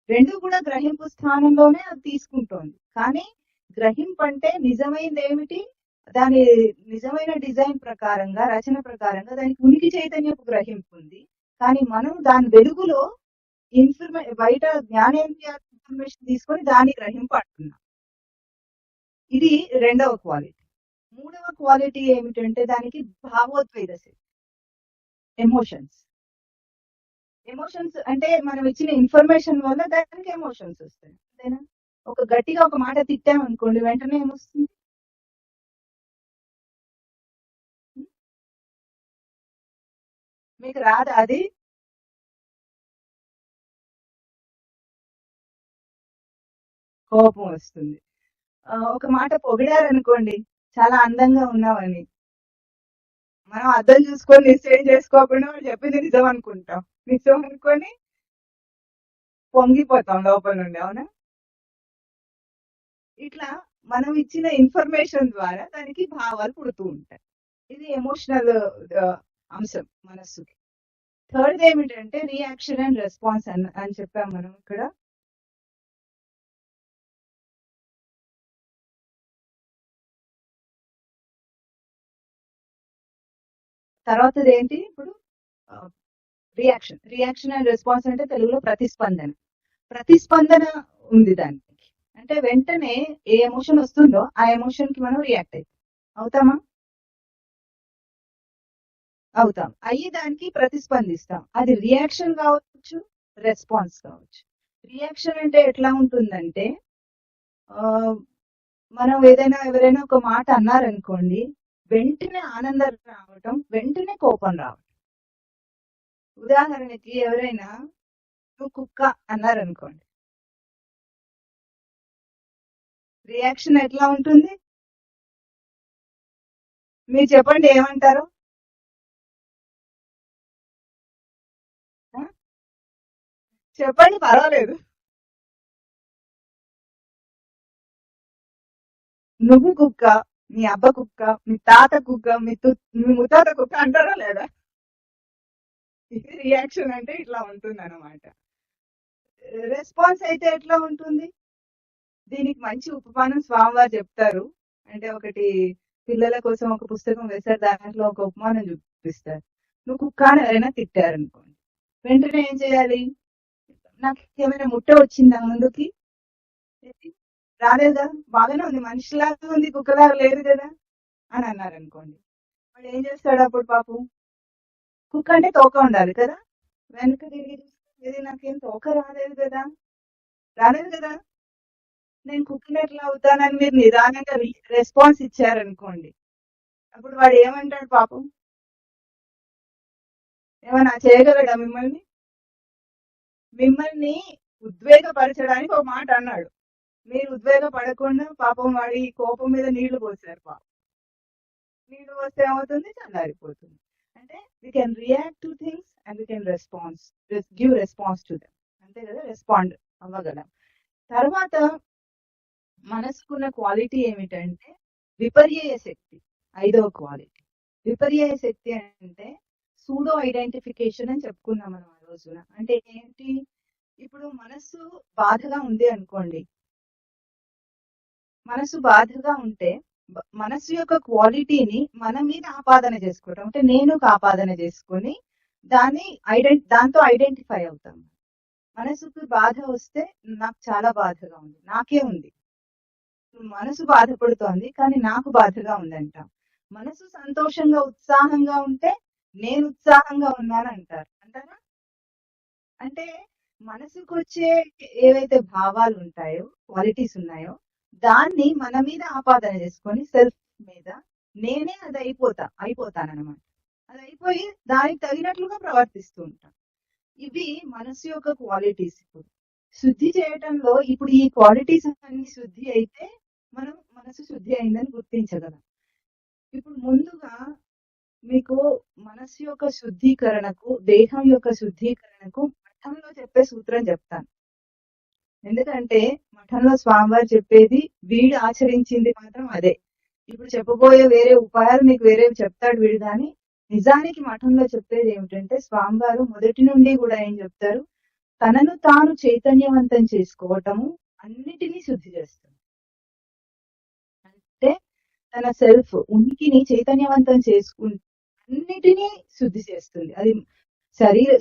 రెండు కూడా గ్రహింపు స్థానంలోనే అది తీసుకుంటోంది. కానీ గ్రహింపు అంటే నిజమైనది ఏమిటి, దాని నిజమైన డిజైన్ ప్రకారంగా, రచన ప్రకారంగా దానికి ఉనికి చైతన్యపు గ్రహింపు ఉంది. కానీ మనం దాని వెలుగులో బయట జ్ఞానేంద్రియ ఇన్ఫర్మేషన్ తీసుకొని దాన్ని గ్రహింపు అంటున్నాం. ఇది రెండవ క్వాలిటీ. మూడవ క్వాలిటీ ఏమిటంటే దానికి భావోద్వేద శక్తి, ఎమోషన్స్. ఎమోషన్స్ అంటే మనం ఇచ్చిన ఇన్ఫర్మేషన్ వల్ల దానికి ఎమోషన్స్ వస్తాయి. అంతేనా? ఒక గట్టిగా ఒక మాట తిట్టామనుకోండి, వెంటనే ఏమొస్తుంది? మీకు రాదా అది? కోపం వస్తుంది. ఒక మాట పొగిడారనుకోండి, చాలా అందంగా ఉన్నావని, మనం అర్థం చూసుకొని నిశ్చయం చేసుకోకుండా చెప్పింది నిజం అనుకుంటాం. నిజం అనుకొని పొంగిపోతాం లోపల నుండి. అవునా? ఇట్లా మనం ఇచ్చిన ఇన్ఫర్మేషన్ ద్వారా దానికి భావాలు పుడుతూ ఉంటాయి. ఇది ఎమోషనల్ అంశం మనస్సుకి. థర్డ్ ఏమిటంటే రియాక్షన్ అండ్ రెస్పాన్స్ అని చెప్పాం మనం ఇక్కడ. తర్వాత ఏంటి ఇప్పుడు రియాక్షన్ అండ్ రెస్పాన్స్ అంటే తెలుగులో ప్రతిస్పందన. ప్రతిస్పందన ఉంది దానికి. అంటే వెంటనే ఏ ఎమోషన్ వస్తుందో ఆ ఎమోషన్ కి మనం రియాక్ట్ అవుతామా? అవుతాం. అయ్యి దానికి ప్రతిస్పందిస్తాం. అది రియాక్షన్ కావచ్చు, రెస్పాన్స్ కావచ్చు. రియాక్షన్ అంటే ఎట్లా ఉంటుందంటే మనం ఎవరైనా ఒక మాట అన్నారనుకోండి, వెంటనే ఆనందం రావటం, వెంటనే కోపం రావటం. ఉదాహరణకి ఎవరైనా నువ్వు కుక్క అన్నారనుకోండి, రియాక్షన్ ఎట్లా ఉంటుంది? మీరు చెప్పండి ఏమంటారు? చెప్పండి, పర్వాలేదు. నువ్వు కుక్క, మీ అబ్బ కుక్క, మీ తాత కుక్క, మీ ముత్తాత కుక్క అంటారా లేదా? ఇది రియాక్షన్ అంటే ఇట్లా ఉంటుంది అనమాట. రెస్పాన్స్ అయితే ఎట్లా ఉంటుంది? దీనికి మంచి ఉపమానం స్వామివారు చెప్తారు. అంటే ఒకటి పిల్లల కోసం ఒక పుస్తకం వేశారు, దాంట్లో ఒక ఉపమానం చూపిస్తారు. నువ్వు కుక్క అని ఎవరైనా తిట్టారనుకోండి, వెంటనే ఏం చేయాలి? నాకు ఏమైనా ముట్ట వచ్చిందా ముందుకి? రాలేదా? బాగానే ఉంది, మనిషిలాగా ఉంది, కుక్కలాగా లేదు కదా అని అన్నారనుకోండి. వాడు ఏం చేస్తాడు అప్పుడు పాపం? కుక్క అంటే తోక ఉండాలి కదా, వెనక తిరిగి ఇది నాకేం తోక రాలేదు కదా, రాలేదు కదా, నేను కుక్కని ఎట్లా అవుతానని మీరు నిదానంగా రెస్పాన్స్ ఇచ్చారనుకోండి, అప్పుడు వాడు ఏమంటాడు పాపం? ఏమన్నా చేయగలడా మిమ్మల్ని? మిమ్మల్ని ఉద్వేగపరచడానికి ఒక మాట అన్నాడు, మీరు ఉద్వేగపడకుండా పాపం వాడి కోపం మీద నీళ్లు పోసారు. పాపం నీళ్లు పోస్తే ఏమవుతుంది? చల్లారిపోతుంది. అంటే we can react to things and we can give response to them. అంతే కదా, రెస్పాండ్ అవ్వగలం. తర్వాత మనసుకున్న క్వాలిటీ ఏమిటంటే విపర్యయ శక్తి. 5వ క్వాలిటీ విపర్యయ శక్తి. అంటే సూడో ఐడెంటిఫికేషన్ అని చెప్పుకున్నాం మనం ఆ రోజున. అంటే ఏంటి? ఇప్పుడు మనసు బాధగా ఉంది అనుకోండి, మనసు బాధగా ఉంటే మనసు యొక్క క్వాలిటీని మన మీద ఆపాదన చేసుకోవటం, అంటే నేను ఆపాదన చేసుకొని దాంతో ఐడెంటిఫై అవుతాం. మనసుకు బాధ వస్తే నాకు చాలా బాధగా ఉంది, నాకే ఉంది. మనసు బాధపడుతోంది కానీ నాకు బాధగా ఉందంట. మనసు సంతోషంగా ఉత్సాహంగా ఉంటే నేను ఉత్సాహంగా ఉన్నాను అంటారు, అంటారా? అంటే మనసుకు వచ్చే ఏవైతే భావాలు ఉంటాయో, క్వాలిటీస్ ఉన్నాయో, దాన్ని మన మీద ఆపాదన చేసుకొని సెల్ఫ్ మీద నేనే అది అయిపోతానన్నమాట. అది అయిపోయి దానికి తగినట్లుగా ప్రవర్తిస్తూ ఉంటాను. ఇవి మనసు యొక్క క్వాలిటీస్. ఇప్పుడు శుద్ధి చేయటంలో ఇప్పుడు ఈ క్వాలిటీస్ అన్ని శుద్ధి అయితే మనం మనసు శుద్ధి అయిందని గుర్తించగలం. ఇప్పుడు ముందుగా మీకు మనసు యొక్క శుద్ధీకరణకు, దేహం యొక్క శుద్ధీకరణకు మఠంలో చెప్పే సూత్రం చెప్తాను. ఎందుకంటే మఠంలో స్వామివారు చెప్పేది, వీడు ఆచరించింది మాత్రం అదే. ఇప్పుడు చెప్పబోయే వేరే ఉపాయాలు మీకు వేరేవి చెప్తాడు వీడు, కానీ నిజానికి మఠంలో చెప్పేది ఏమిటంటే స్వామివారు మొదటి నుండి కూడా ఏం చెప్తారు? తనను తాను చైతన్యవంతం చేసుకోవటము అన్నిటినీ శుద్ధి చేస్తుంది. అంటే తన సెల్ఫ్ ఉనికిని చైతన్యవంతం చేసుకుంటే అన్నిటినీ శుద్ధి చేస్తుంది. అది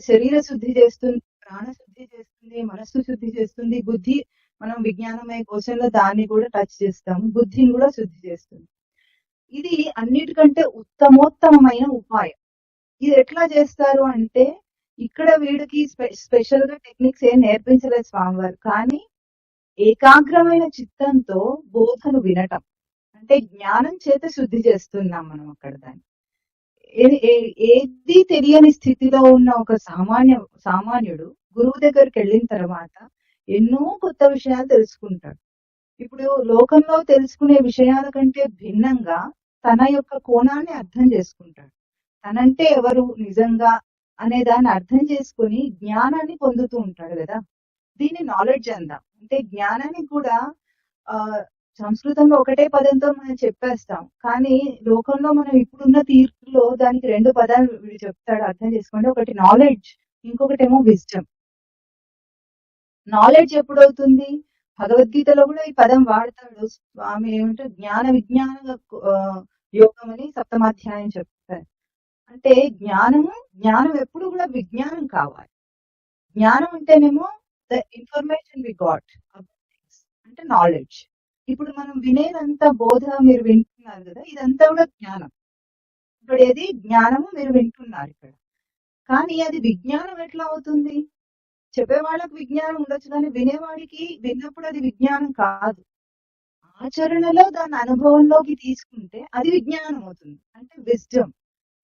శరీర శుద్ధి చేస్తుంది, ప్రాణ శుద్ధి చేస్తుంది, మనస్సు శుద్ధి చేస్తుంది, బుద్ధి, మనం విజ్ఞానమయ కోశంలో దాన్ని కూడా టచ్ చేస్తాము, బుద్ధిని కూడా శుద్ధి చేస్తుంది. ఇది అన్నిటికంటే ఉత్తమోత్తమైన ఉపాయం. ఇది ఎట్లా చేస్తారు అంటే, ఇక్కడ వీడికి స్పెషల్ గా టెక్నిక్స్ ఏం నేర్పించలేదు స్వామివారు, కానీ ఏకాగ్రమైన చిత్తంతో బోధను వినటం, అంటే జ్ఞానం చేత శుద్ధి చేస్తున్నాం మనం అక్కడ దాన్ని. ఏది తెలియని స్థితిలో ఉన్న ఒక సామాన్యుడు గురువు దగ్గరికి వెళ్ళిన తర్వాత ఎన్నో కొత్త విషయాలు తెలుసుకుంటాడు. ఇప్పుడు లోకంలో తెలుసుకునే విషయాల కంటే భిన్నంగా తన యొక్క కోణాన్ని అర్థం చేసుకుంటాడు. తనంటే ఎవరు నిజంగా అనే దాన్ని అర్థం చేసుకుని జ్ఞానాన్ని పొందుతూ ఉంటాడు కదా. దీన్ని నాలెడ్జ్ అందాం. అంటే జ్ఞానాన్ని కూడా సంస్కృతంలో ఒకటే పదంతో మనం చెప్పేస్తాం, కానీ లోకంలో మనం ఇప్పుడున్న తీర్పులో దానికి 2 పదాలు వీడు చెప్తాడు, అర్థం చేసుకోండి. ఒకటి నాలెడ్జ్, ఇంకొకటేమో విజ్డమ్. నాలెడ్జ్ ఎప్పుడవుతుంది? భగవద్గీతలో కూడా ఈ పదం వాడతాడు స్వామి. ఏమంటే జ్ఞాన విజ్ఞాన యోగం అని 7వ అధ్యాయం చెప్తారు. అంటే జ్ఞానం ఎప్పుడు కూడా విజ్ఞానం కావాలి. జ్ఞానం అంటేనేమో ద ఇన్ఫర్మేషన్ వి గాట్. అంటే నాలెడ్జ్. ఇప్పుడు మనం వినేదంతా బోధ మీరు వింటున్నారు కదా, ఇదంతా కూడా జ్ఞానం. ఇప్పుడు ఏది జ్ఞానము మీరు వింటున్నారు ఇక్కడ, కానీ అది విజ్ఞానం ఎట్లా అవుతుంది? చెప్పే వాళ్ళకి విజ్ఞానం ఉండొచ్చు, కానీ వినేవాడికి విన్నప్పుడు అది విజ్ఞానం కాదు. ఆచరణలో దాని అనుభవంలోకి తీసుకుంటే అది విజ్ఞానం అవుతుంది, అంటే విజ్డమ్.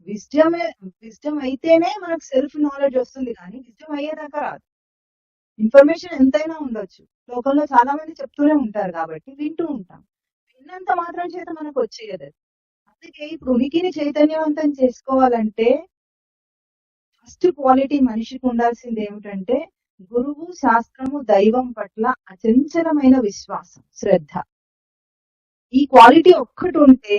విజ్డమ్ అయితేనే మనకు సెల్ఫ్ నాలెడ్జ్ వస్తుంది, కానీ విజ్డమ్ అయ్యేదాకా రాదు. ఇన్ఫర్మేషన్ ఎంతైనా ఉండొచ్చు, లోకంలో చాలా మంది చెప్తూనే ఉంటారు కాబట్టి వింటూ ఉంటాం. విన్నంత మాత్రం చేత మనకు వచ్చేది. అందుకే ఇప్పుడు ఉనికిని చైతన్యవంతం చేసుకోవాలంటే ఫస్ట్ క్వాలిటీ మనిషికి ఉండాల్సింది ఏమిటంటే గురువు, శాస్త్రము, దైవం పట్ల అచంచలమైన విశ్వాసం, శ్రద్ధ. ఈ క్వాలిటీ ఒక్కటి ఉంటే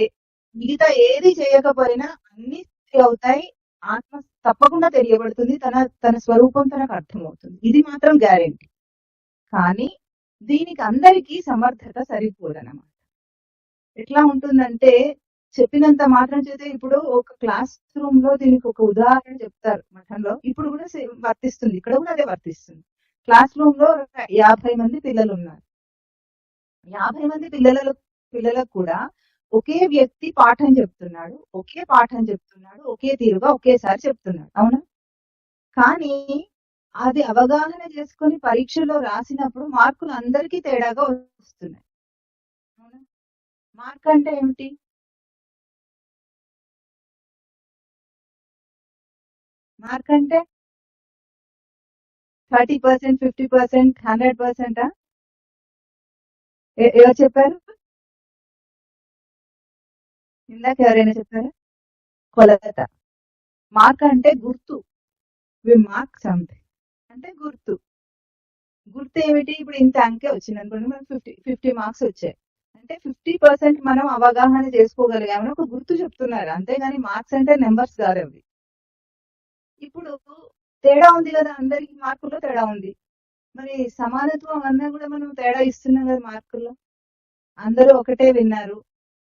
మిగతా ఏది చేయకపోయినా అన్ని అవుతాయి. ఆత్మ తప్పకుండా తెలియబడుతుంది, తన స్వరూపం తనకు అర్థమవుతుంది. ఇది మాత్రం గ్యారెంటీ. కానీ దీనికి అందరికీ సమర్థత సరిపోదన్నమాట. ఎట్లా ఉంటుందంటే చెప్పినంత మాత్రం చేత, ఇప్పుడు ఒక క్లాస్ రూమ్ లో దీనికి ఒక ఉదాహరణ చెప్తారు మఠంలో, ఇప్పుడు కూడా వర్తిస్తుంది, ఇక్కడ కూడా అదే వర్తిస్తుంది. క్లాస్ రూమ్ లో 50 మంది పిల్లలు ఉన్నారు. 50 మంది పిల్లలకు కూడా ఒకే వ్యక్తి పాఠం చెప్తున్నాడు, ఒకే తీరుగా ఒకేసారి చెప్తున్నాడు, అవునా? కానీ అది అవగాహన చేసుకొని పరీక్షలో రాసినప్పుడు మార్కులు అందరికీ తేడాగా వస్తున్నాయి, అవునా? మార్క్ అంటే ఏమిటి? మార్క్ అంటే 30%, 50%, 100%? ఎవరు చెప్పారు? ఇందాక ఎవరైనా చెప్పారా? కొలత. మార్క్ అంటే గుర్తు. వి మార్క్ సంథింగ్ అంటే గుర్తు. గుర్తు ఏమిటి? ఇప్పుడు ఇంత అంకె వచ్చింది అనుకోండి, మనకు 50 మార్క్స్ వచ్చాయి అంటే 50% మనం అవగాహన చేసుకోగలిగామని ఒక గుర్తు చెప్తున్నారు, అంతేగాని మార్క్స్ అంటే నెంబర్స్ కాదు అవి. ఇప్పుడు తేడా ఉంది కదా, అందరికి మార్కుల్లో తేడా ఉంది. మరి సమానత్వం అన్నా కూడా మనం తేడా ఇస్తున్నాం కదా మార్కుల్లో. అందరూ ఒకటే విన్నారు,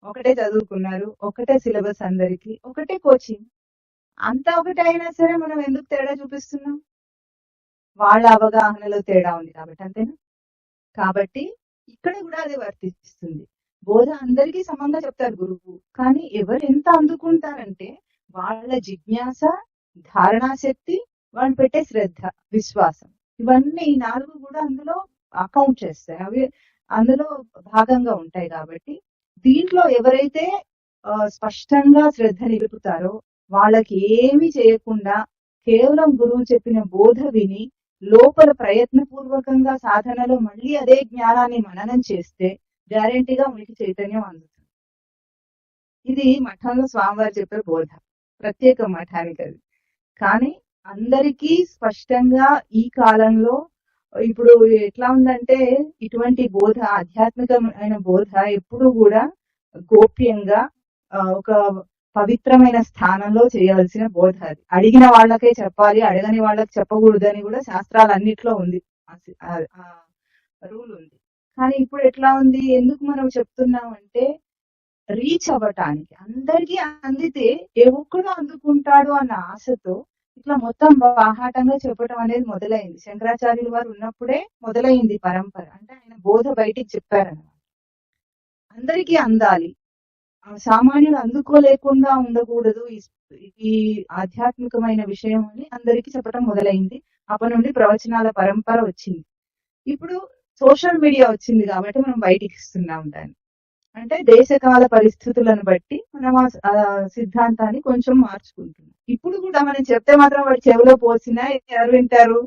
ఒకటే చదువుకున్నారు, ఒకటే సిలబస్, అందరికి ఒకటే కోచింగ్, అంతా ఒకటే అయినా సరే మనం ఎందుకు తేడా చూపిస్తున్నాం? వాళ్ళ అవగాహనలో తేడా ఉంది కాబట్టి, అంతేనా? కాబట్టి ఇక్కడ కూడా అది వర్తిస్తుంది. బోధ అందరికీ సమంగా చెప్తారు గురువు, కానీ ఎవరు ఎంత అందుకుంటారంటే వాళ్ళ జిజ్ఞాస, ధారణాశక్తి, వాళ్ళు పెట్టే శ్రద్ధ, విశ్వాసం, ఇవన్నీ 4 కూడా అందులో అకౌంట్ చేస్తాయి, అవి అందులో భాగంగా ఉంటాయి. కాబట్టి దీంట్లో ఎవరైతే స్పష్టంగా శ్రద్ధ నిలుపుతారో వాళ్ళకి ఏమీ చేయకుండా కేవలం గురువు చెప్పిన బోధ విని లోపల ప్రయత్నపూర్వకంగా సాధనలో మళ్ళీ అదే జ్ఞానాన్ని మననం చేస్తే గ్యారెంటీగా మీకు చైతన్యం అందుతుంది. ఇది మఠంలో స్వామివారు చెప్పే బోధ, ప్రత్యేక మఠానికి అది. కానీ అందరికీ స్పష్టంగా ఈ కాలంలో ఇప్పుడు ఎట్లా ఉందంటే, ఇటువంటి బోధ, ఆధ్యాత్మికమైన బోధ ఎప్పుడు కూడా గోప్యంగా ఒక పవిత్రమైన స్థానంలో చేయవలసిన బోధ. అది అడిగిన వాళ్ళకే చెప్పాలి, అడగని వాళ్ళకి చెప్పకూడదని కూడా శాస్త్రాలన్నిట్లో ఉంది, రూల్ ఉంది. కానీ ఇప్పుడు ఎట్లా ఉంది, ఎందుకు మనం చెప్తున్నాం అంటే రీచ్ అవ్వటానికి, అందరికీ అందితే ఏ ఒక్కడు అందుకుంటాడు అన్న ఆశతో ఇట్లా మొత్తం బాహాటంగా చెప్పడం అనేది మొదలైంది. శంకరాచార్యుల వారు ఉన్నప్పుడే మొదలైంది పరంపర, అంటే ఆయన బోధ బయటికి చెప్పారన్నమాట. అందరికీ అందాలి, సామాన్యులు అందుకోలేకుండా ఉండకూడదు ఈ ఆధ్యాత్మికమైన విషయం అని అందరికీ చెప్పడం మొదలైంది. అప్పటి నుండి ప్రవచనాల పరంపర వచ్చింది. ఇప్పుడు సోషల్ మీడియా వచ్చింది కాబట్టి మనం బయటికి ఇస్తున్నాం దాన్ని, అంటే దేశకాల పరిస్థితులను బట్టి మనం ఆ సిద్ధాంతాన్ని కొంచెం మార్చుకుంటున్నాం. ఇప్పుడు కూడా మనం చెప్తే మాత్రం వాడి చెవిలో పోసినా ఎవరు వింటారు?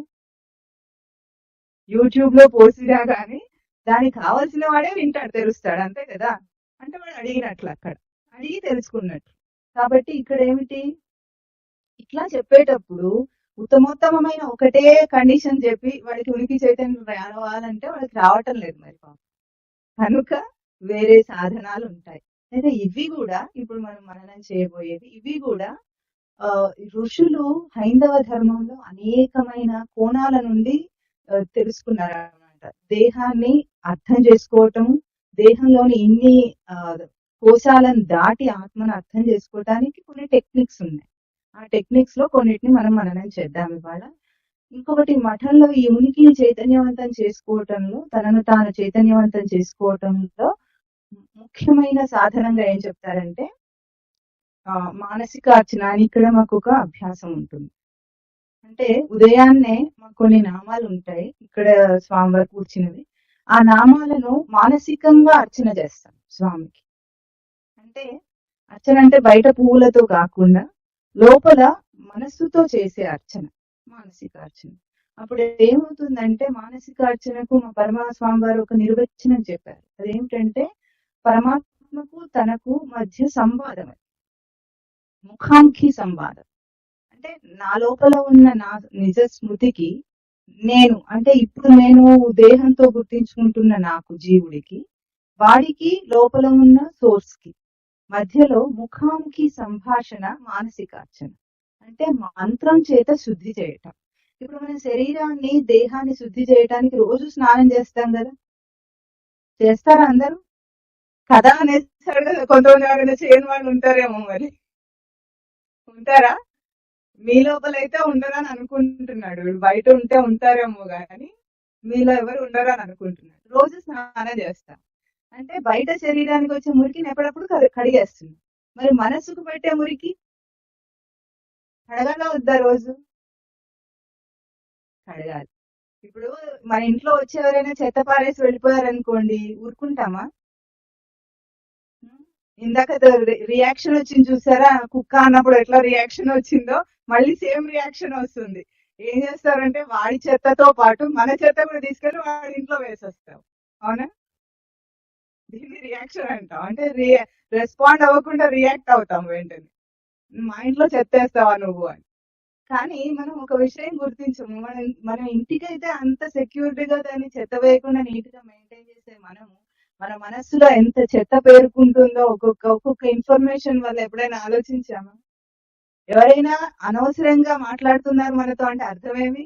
యూట్యూబ్ లో పోసినా కానీ దానికి కావాల్సిన వాడే వింటాడు, తెలుస్తాడు, అంతే కదా. అంటే వాడు అడిగినట్లు, అక్కడ అడిగి తెలుసుకున్నట్లు. కాబట్టి ఇక్కడ ఏమిటి, ఇట్లా చెప్పేటప్పుడు ఉత్తమోత్తమైన ఒకటే కండిషన్ చెప్పి వాడికి ఉనికి చైతన్యం రావాలంటే వాడికి రావటం లేదు మరి కనుక వేరే సాధనాలు ఉంటాయి. అయితే ఇవి కూడా ఇప్పుడు మనం మననం చేయబోయేది, ఇవి కూడా ఋషులు హైందవ ధర్మంలో అనేకమైన కోణాల నుండి తెలుసుకున్నారన్నమాట. దేహాన్ని అర్థం చేసుకోవటం, దేహంలోని ఇన్ని కోశాలను దాటి ఆత్మను అర్థం చేసుకోవటానికి కొన్ని టెక్నిక్స్ ఉన్నాయి. ఆ టెక్నిక్స్ లో కొన్నిటిని మనం మననం చేద్దాం ఇవాళ. ఇంకొకటి మఠంలో ఈ ఉనికిని చైతన్యవంతం చేసుకోవటంలో, తనను తాను చైతన్యవంతం చేసుకోవటంలో ముఖ్యమైన సాధనంగా ఏం చెప్తారంటే మానసిక అర్చన అని ఇక్కడ మాకు ఒక అభ్యాసం ఉంటుంది. అంటే ఉదయాన్నే మాకు కొన్ని నామాలు ఉంటాయి ఇక్కడ స్వామివారు కూర్చున్నవి. ఆ నామాలను మానసికంగా అర్చన చేస్తాం స్వామికి. అంటే అర్చన అంటే బయట పువ్వులతో కాకుండా లోపల మనస్సుతో చేసే అర్చన మానసిక అర్చన. అప్పుడు ఏమవుతుందంటే మానసిక అర్చనకు మా పరమస్వామి వారు ఒక నిర్వచనం చెప్పారు. అదేమిటంటే పరమాత్మకు తనకు మధ్య సంవాదం, ముఖాముఖి సంవాదం. అంటే నా లోపల ఉన్న నా నిజ స్మృతికి నేను అంటే ఇప్పుడు నేను దేహంతో గుర్తించుకుంటున్న నాకు జీవుడికి, వాడికి లోపల ఉన్న సోర్స్ కి మధ్యలో ముఖాముఖి సంభాషణ మానసిక అర్చన. అంటే మంత్రం చేత శుద్ధి చేయటం. ఇప్పుడు మన శరీరాన్ని దేహాన్ని శుద్ధి చేయటానికి రోజు స్నానం చేస్తాం కదా, చేస్తారా అందరూ? కదా అనేసాడు కదా. కొంతమంది ఎవరైనా చేయని వాళ్ళు ఉంటారేమో, మరి ఉంటారా? మీ లోపల అయితే ఉండరని అనుకుంటున్నాడు, బయట ఉంటే ఉంటారేమో గాని మీలో ఎవరు ఉండరు అని అనుకుంటున్నాడు. రోజు స్నానం చేస్తాం అంటే బయట శరీరానికి వచ్చే మురికిని ఎప్పుడప్పుడు కడిగేస్తుంది. మరి మనసుకు పెట్టే మురికి కడగాలా వద్దా? రోజు కడగాలి. ఇప్పుడు మన ఇంట్లో వచ్చి ఎవరైనా చెత్త పారేసి వెళ్ళిపోయారనుకోండి, ఊరుకుంటామా? ఇందాక రియాక్షన్ వచ్చింది చూసారా, కుక్క అన్నప్పుడు ఎట్లా రియాక్షన్ వచ్చిందో మళ్ళీ సేమ్ రియాక్షన్ వస్తుంది. ఏం చేస్తారంటే వాడి చెత్తతో పాటు మన చెత్త కూడా తీసుకెళ్లి వాడి ఇంట్లో వేసేస్తాం. అవునా? దీన్ని రియాక్షన్ అంటాం. అంటే రెస్పాండ్ అవ్వకుండా రియాక్ట్ అవుతాం వెంటనే. మా ఇంట్లో చెత్త వేస్తావా నువ్వు అని. కానీ మనం ఒక విషయం గుర్తించము, మనం ఇంటికైతే అంత సెక్యూరిటీగా దాన్ని చెత్త వేయకుండా నీట్ గా మెయింటైన్ చేసే మనము మన మనస్సులో ఎంత చెత్త పేరుకుంటుందో ఒక్కొక్క ఇన్ఫర్మేషన్ వల్ల ఎప్పుడైనా ఆలోచించామా? ఎవరైనా అనవసరంగా మాట్లాడుతున్నారు మనతో అంటే అర్థమేమి?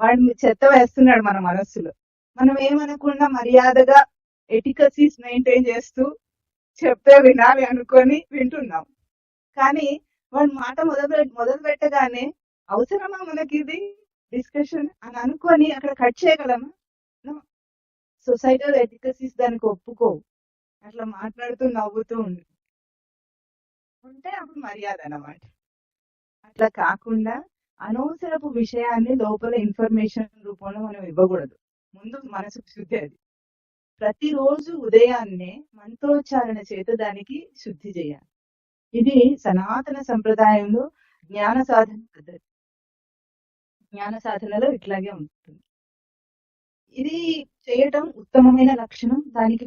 వాడిని చెత్త వేస్తున్నాడు మన మనస్సులో. మనం ఏమనకుండా మర్యాదగా ఎటికసీస్ మెయింటైన్ చేస్తూ చెప్తే వినాలి అనుకొని వింటున్నాం. కానీ వాడు మాట మొదలు పెట్టగానే అవసరమా మనకి ఇది డిస్కషన్ అని అనుకొని అక్కడ కట్ చేయగలమా? సొసైటల్ ఎటికసీస్ దానికి ఒప్పుకోవు. అట్లా మాట్లాడుతూ నవ్వుతూ ఉంటే అప్పుడు మర్యాద అన్నమాట. అట్లా కాకుండా అనవసరపు విషయాన్ని లోపల ఇన్ఫర్మేషన్ రూపంలో మనం ఇవ్వకూడదు. ముందు మనసుకు శుద్ధి. అది ప్రతిరోజు ఉదయాన్నే మంత్రోచ్చారణ చేత దానికి శుద్ధి చేయాలి. ఇది సనాతన సంప్రదాయంలో జ్ఞాన సాధన పద్ధతి. జ్ఞాన సాధనలో ఇట్లాగే ఉంటుంది. ఇది చేయటం ఉత్తమమైన లక్షణం. దానికి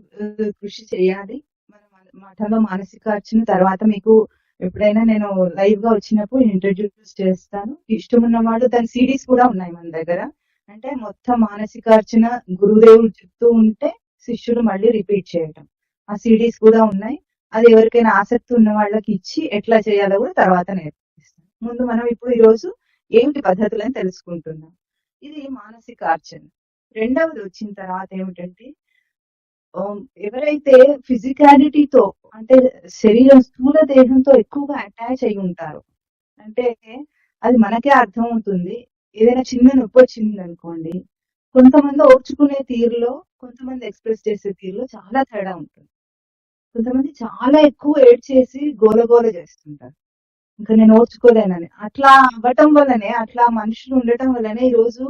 కృషి చేయాలి. మన మఠంలో మానసిక అర్చన తర్వాత మీకు ఎప్పుడైనా నేను లైవ్ గా వచ్చినప్పుడు ఇంట్రడ్యూస్ చేస్తాను. ఇష్టం ఉన్న వాళ్ళు దాని సిడీస్ కూడా ఉన్నాయి మన దగ్గర. అంటే మొత్తం మానసిక అర్చన గురుదేవుడు చెప్తూ ఉంటే శిష్యుడు మళ్ళీ రిపీట్ చేయటం, ఆ సిడీస్ కూడా ఉన్నాయి. అది ఎవరికైనా ఆసక్తి ఉన్న వాళ్ళకి ఇచ్చి ఎట్లా చేయాలో కూడా తర్వాత నేర్పిస్తాం. ముందు మనం ఇప్పుడు ఈరోజు ఏమిటి పద్ధతులని తెలుసుకుంటున్నాం. ఇది మానసిక అర్చన. రెండవది వచ్చిన తర్వాత ఏమిటంటే ఎవరైతే ఫిజికాలిటీతో అంటే శరీరం స్థూల దేహంతో ఎక్కువగా అటాచ్ అయి ఉంటారో, అంటే అది మనకే అర్థమవుతుంది. ఏదైనా చిన్న నొప్పి వచ్చింది అనుకోండి, కొంతమంది ఓర్చుకునే తీరులో, కొంతమంది ఎక్స్ప్రెస్ చేసే తీరులో చాలా తేడా ఉంటుంది. కొంతమంది చాలా ఎక్కువ ఏడ్చేసి గోలగోల చేస్తుంటారు, ఇంకా నేను ఓర్చుకోలేనని. అట్లా అవ్వటం వల్లనే, అట్లా మనుషులు ఉండటం వల్లనే ఈరోజు